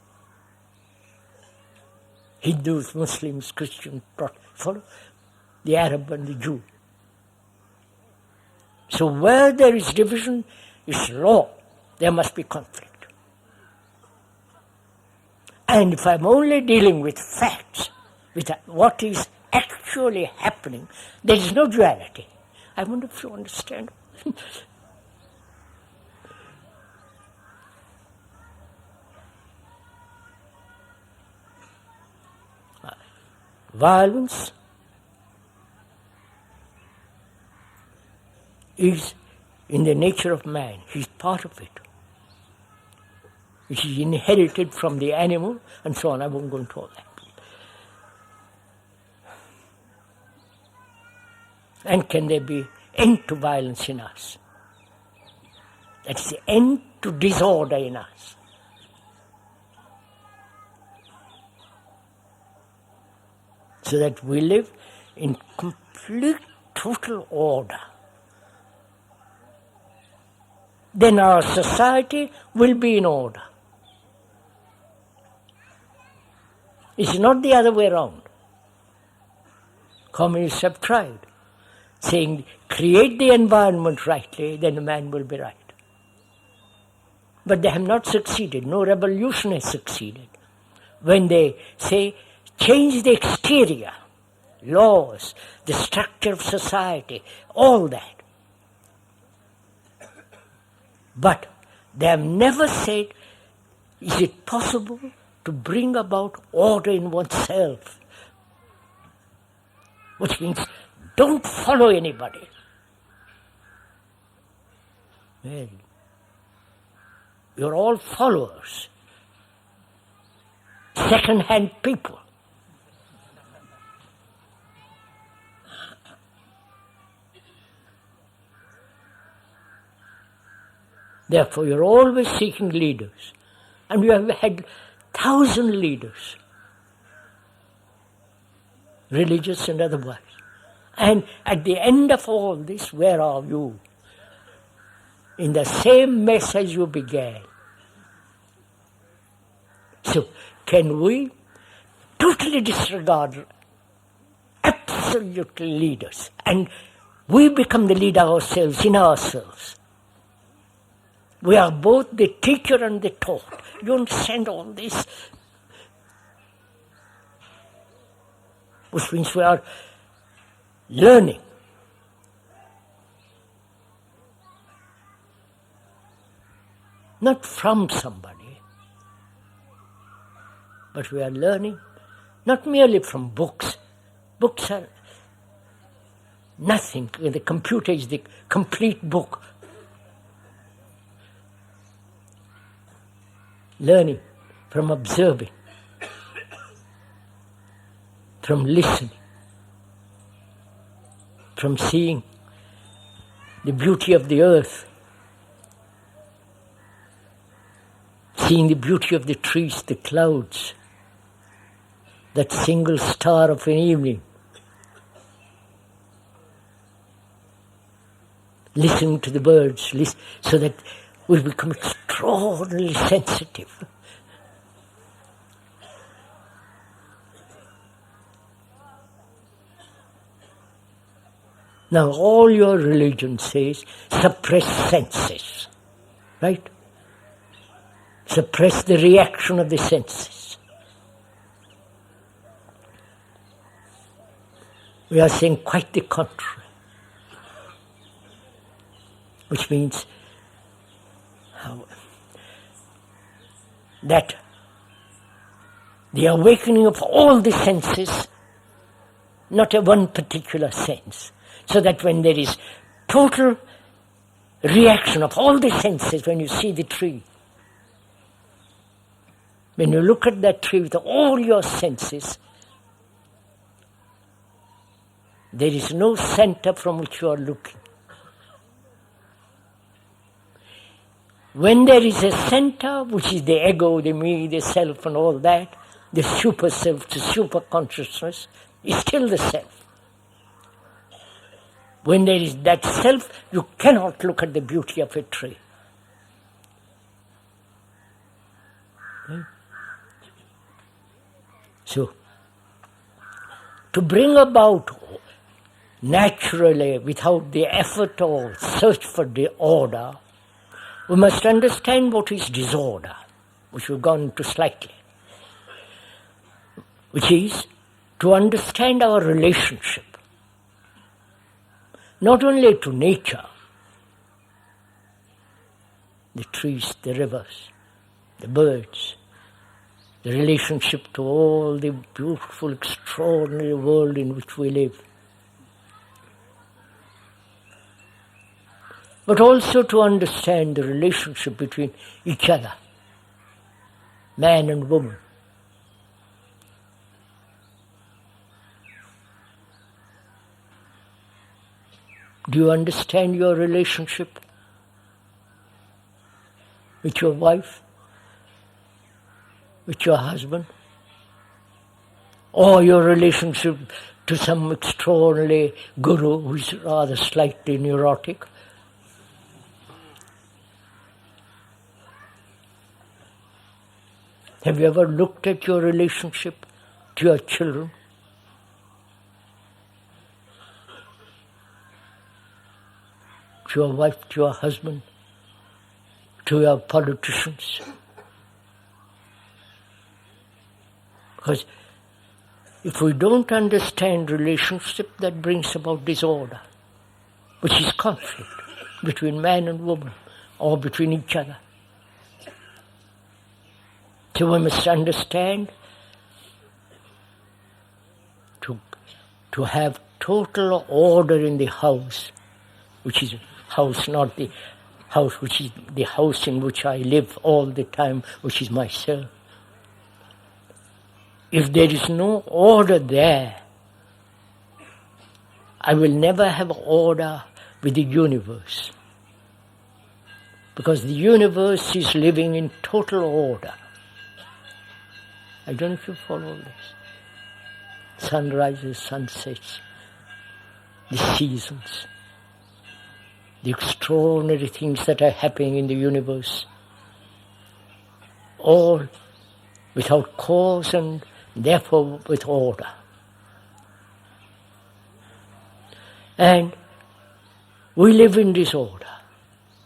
Speaker 2: Hindus, Muslims, Christians, follow the Arab and the Jew. So where there is division, is law. There must be conflict. And if I'm only dealing with facts, with what is actually happening, there is no duality. I wonder if you understand. Violence is in the nature of man. He's part of it. It is inherited from the animal and so on. I won't go into all that. And can there be end to violence in us? That's the end to disorder in us. So that we live in complete, total order. Then our society will be in order. It's not the other way around. Communists have tried, saying, create the environment rightly, then the man will be right. But they have not succeeded. No revolution has succeeded. When they say, change the exterior, laws, the structure of society, all that. But they have never said, is it possible to bring about order in oneself? Which means, don't follow anybody. Well, you're all followers. Second-hand people. Therefore, you're always seeking leaders. And we have had 1,000 leaders, religious and otherwise. And at the end of all this, where are you? In the same mess as you began. So, can we totally disregard absolute leaders and we become the leader ourselves in ourselves? We are both the teacher and the taught. You understand all this? Which means we are learning. Not from somebody, But we are learning not merely from books. Books are nothing. The computer is the complete book. Learning from observing, from listening, from seeing the beauty of the earth, seeing the beauty of the trees, the clouds, that single star of an evening, listening to the birds, so that we become extraordinarily sensitive. Now, all your religion says, suppress senses, right? Suppress the reaction of the senses. We are saying quite the contrary, which means that the awakening of all the senses, not a one particular sense, so that when there is total reaction of all the senses, when you see the tree, when you look at that tree with all your senses, there is no center from which you are looking. When there is a center, which is the ego, the me, the self and all that, the super self, the super consciousness, is still the self. When there is that self, you cannot look at the beauty of a tree. Right? So, to bring about naturally, without the effort or search for the order, we must understand what is disorder, which we've gone into slightly, which is to understand our relationship, not only to nature, the trees, the rivers, the birds, the relationship to all the beautiful, extraordinary world in which we live, but also to understand the relationship between each other, man and woman. Do you understand your relationship with your wife, with your husband, or your relationship to some extraordinary guru who is rather slightly neurotic? Have you ever looked at your relationship to your children? To your wife, to your husband, to your politicians? Because if we don't understand relationship, that brings about disorder, which is conflict between man and woman or between each other. So we must understand to have total order in the house, which is house, not the house which is the house in which I live all the time, which is myself. If there is no order there, I will never have order with the universe, because the universe is living in total order. I don't know if you follow this. Sunrises, sunsets, the seasons, the extraordinary things that are happening in the universe, all without cause and therefore with order. And we live in disorder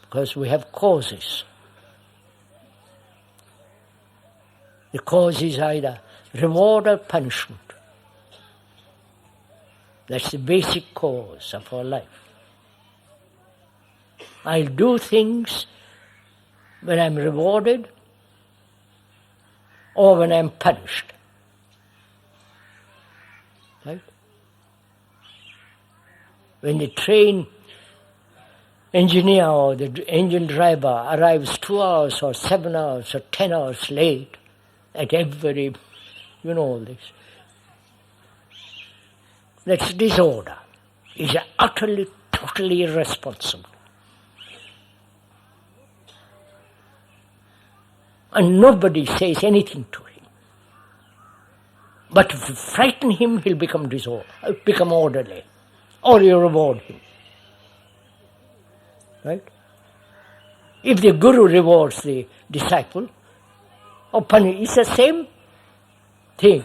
Speaker 2: because we have causes. The cause is either reward or punishment. That's the basic cause of our life. I'll do things when I'm rewarded, or when I'm punished. Right? When the train engineer or the engine driver arrives 2 hours or 7 hours or 10 hours late at every, you know all this. That's disorder. He's utterly, totally irresponsible. And nobody says anything to him. But if you frighten him, he'll become orderly. Or you reward him. Right? If the guru rewards the disciple, or it's the same thing.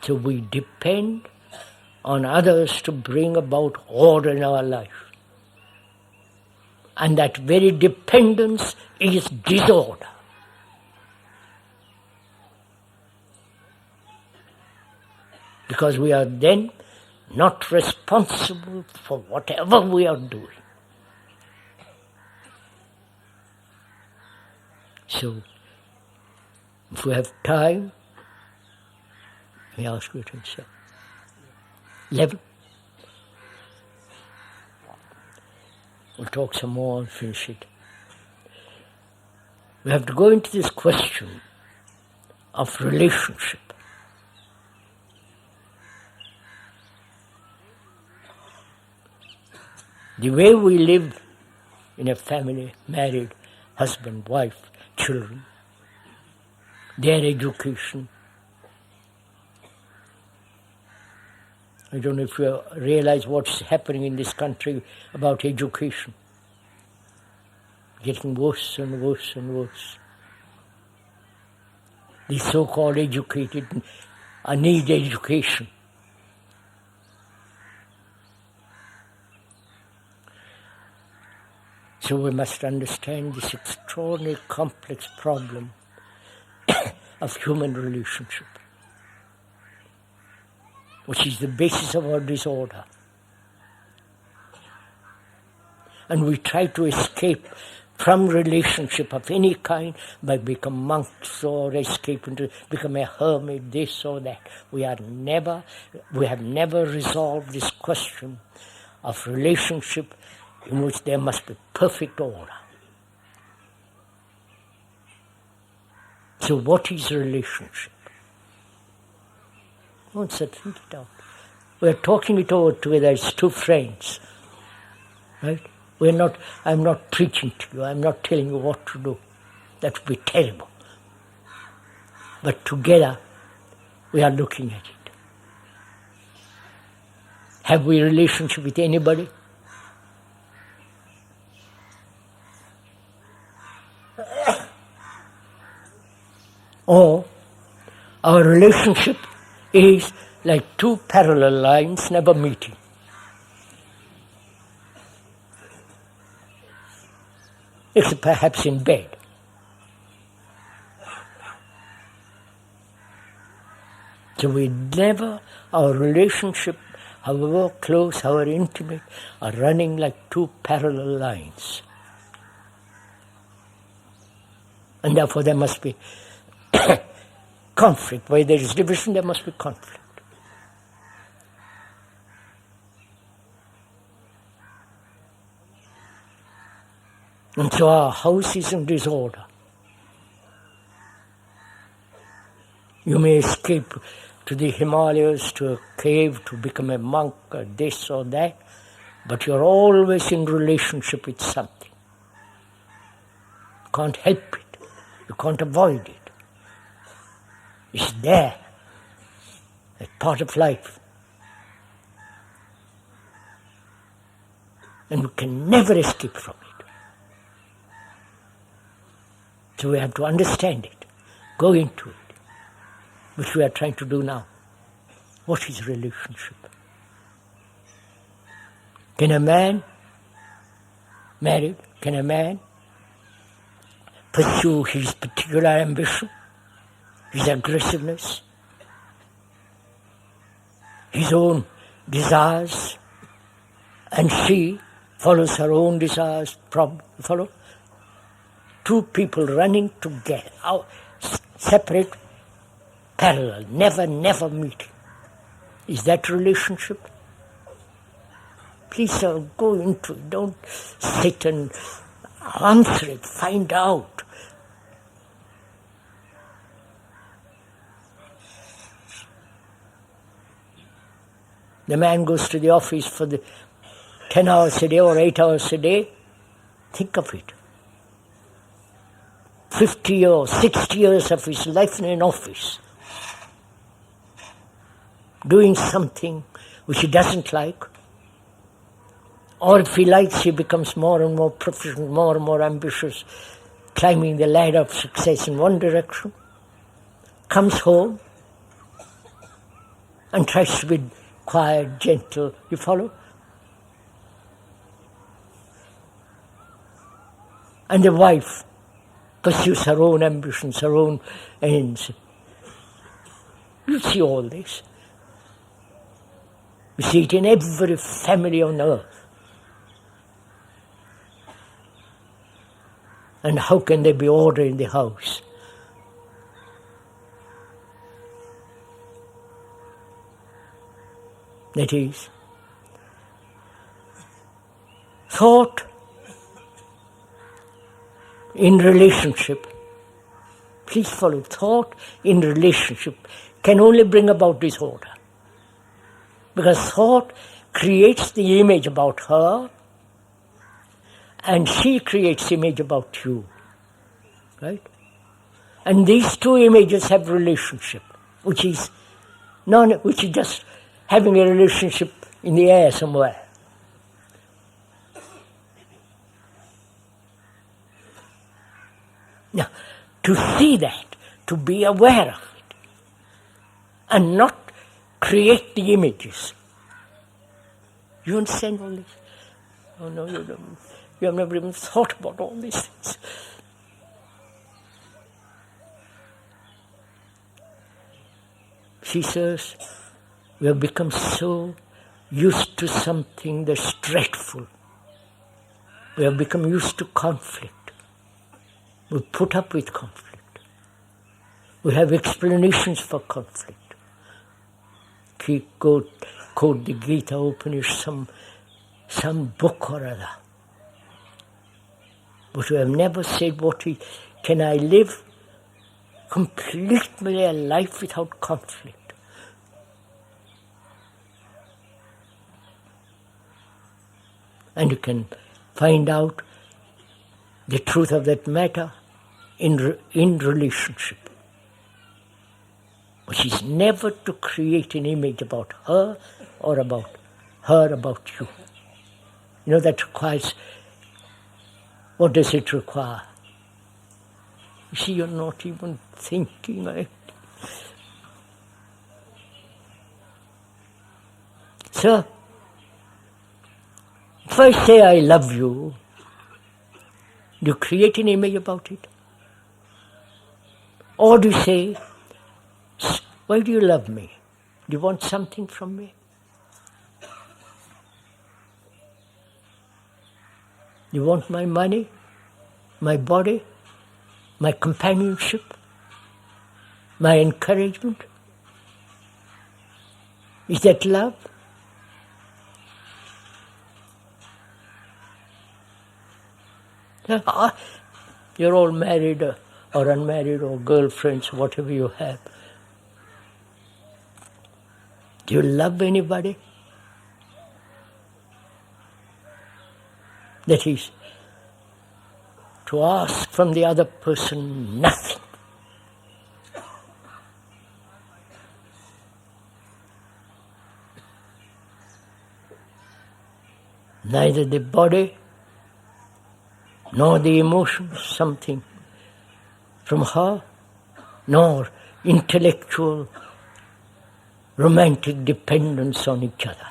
Speaker 2: So we depend on others to bring about order in our life. And that very dependence is disorder. Because we are then not responsible for whatever we are doing. So, if we have time, we ask you to answer. 11. We'll talk some more and finish it. We have to go into this question of relationship. The way we live in a family, married, husband, wife, children, their education. I don't know if you realize what's happening in this country about education. Getting worse and worse and worse. The so-called educated need education. So we must understand this extraordinary complex problem of human relationship, which is the basis of our disorder. And we try to escape from relationship of any kind by becoming monks or become a hermit, this or that. We have never resolved this question of relationship in which there must be perfect order. So what is relationship? Don't think it out. We're talking it over together as two friends. Right? I'm not preaching to you, I'm not telling you what to do. That would be terrible. But together we are looking at it. Have we a relationship with anybody? Or our relationship is like two parallel lines never meeting. Except perhaps in bed. So our relationship, however close, however intimate, are running like two parallel lines. And therefore there must be conflict. Where there is division, there must be conflict. And so our house is in disorder. You may escape to the Himalayas, to a cave, to become a monk, or this or that, but you're always in relationship with something. You can't help it. You can't avoid it. It's there. It's part of life. And you can never escape from it. So we have to understand it, go into it, which we are trying to do now. What is relationship? Can a man pursue his particular ambition, his aggressiveness, his own desires, to two people running together, separate, parallel, never meeting. Is that relationship? Please, sir, go into it. Don't sit and answer it. Find out. The man goes to the office for the 10 hours a day or 8 hours a day. Think of it. 50 years, 60 years of his life in an office, doing something which he doesn't like. Or if he likes, he becomes more and more proficient, more and more ambitious, climbing the ladder of success in one direction. Comes home and tries to be quiet, gentle. You follow? And the wife pursues her own ambitions, her own ends. You see all this. You see it in every family on earth. And how can there be order in the house? That is, thought in relationship, please follow, thought in relationship can only bring about disorder. Because thought creates the image about her, and she creates image about you. Right? And these two images have relationship, which is just having a relationship in the air somewhere. Now, to see that, to be aware of it, and not create the images. You understand all this? Oh no, you don't. You have never even thought about all these things. She says, we have become so used to something that's dreadful. We have become used to conflict. We put up with conflict. We have explanations for conflict. Quote the Gita, open some book or other. But we have never said can I live completely a life without conflict? And you can find out the truth of that matter in relationship, which is never to create an image about her or about her about you. You know, that requires, what does it require? You see, you're not even thinking. So, if I say I love you, do you create an image about it? Or do you say, why do you love me? Do you want something from me? You want my money, my body, my companionship, my encouragement? Is that love? You're all married or unmarried or girlfriends, whatever you have. Do you love anybody? That is, to ask from the other person nothing. Neither the body nor the emotions, something from her, nor intellectual, romantic dependence on each other.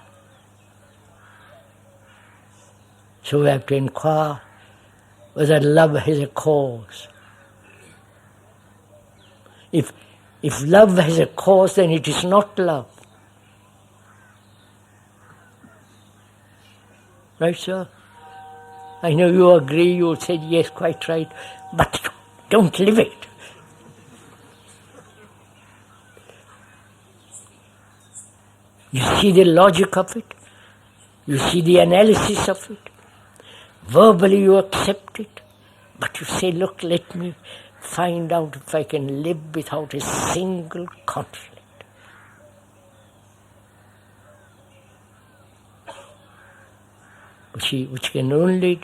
Speaker 2: So we have to inquire whether love has a cause. If love has a cause, then it is not love. Right, sir? I know you agree, you said yes, quite right, but don't live it. You see the logic of it, you see the analysis of it, verbally you accept it, but you say, look, let me find out if I can live without a single conflict. Which can only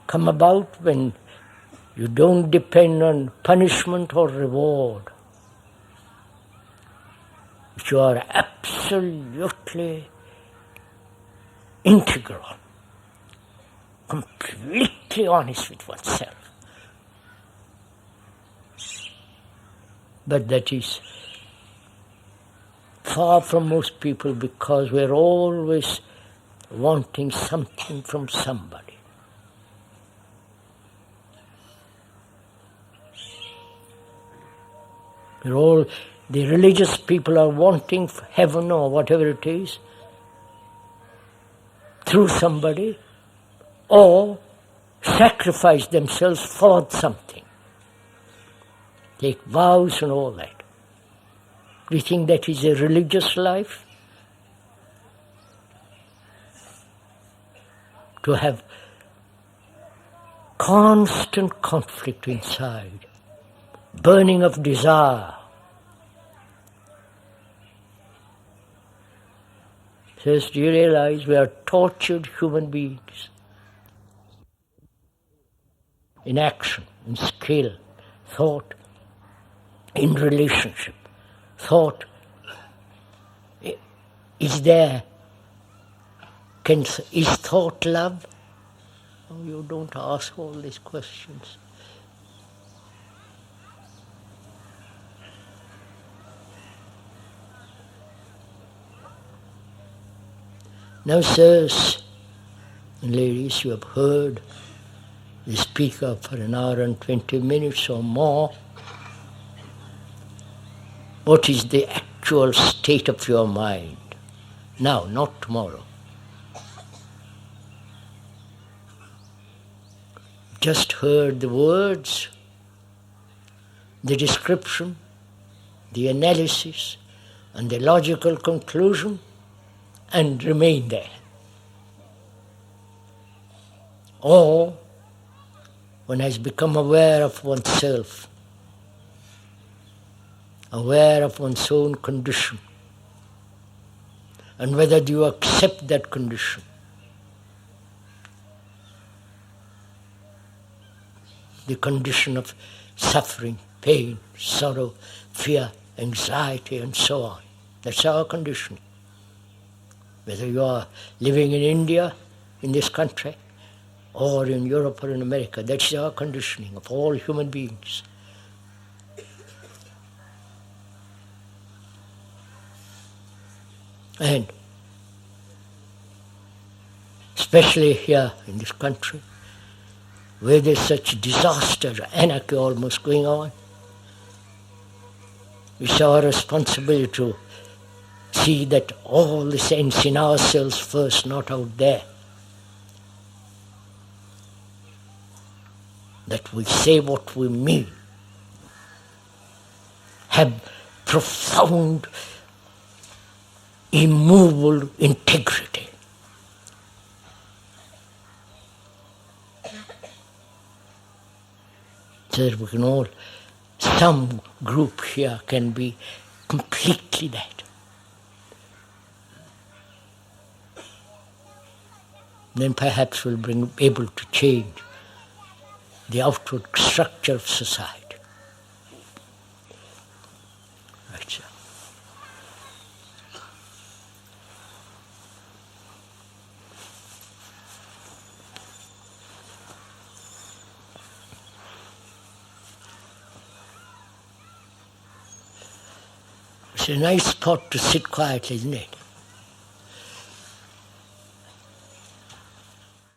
Speaker 2: come about when you don't depend on punishment or reward. If you are absolutely integral, completely honest with oneself. But that is far from most people because we're always wanting something from somebody. The religious people are wanting heaven or whatever it is through somebody, or sacrifice themselves for something. Take vows and all that. Do you think that is a religious life? To have constant conflict inside, burning of desire. Says, do you realize we are tortured human beings? In action, in skill, thought, in relationship. Thought is there. Is thought love? Oh, you don't ask all these questions. Now, sirs and ladies, you have heard the speaker for an hour and 20 minutes or more. What is the actual state of your mind? Now, not tomorrow. Just heard the words, the description, the analysis, and the logical conclusion, and remain there. Or one has become aware of oneself, aware of one's own condition, and whether you accept that condition. The condition of suffering, pain, sorrow, fear, anxiety, and so on. That's our condition. Whether you are living in India, in this country, or in Europe or in America, that's our conditioning of all human beings. And especially here in this country, where there's such disaster, anarchy almost going on, it's our responsibility to see that all this ends in ourselves first, not out there. That we say what we mean, have profound, immovable integrity. So that we can all, some group here can be completely that. Then perhaps we'll be able to change the outward structure of society. Right, sir. It's a nice spot to sit quietly, isn't it?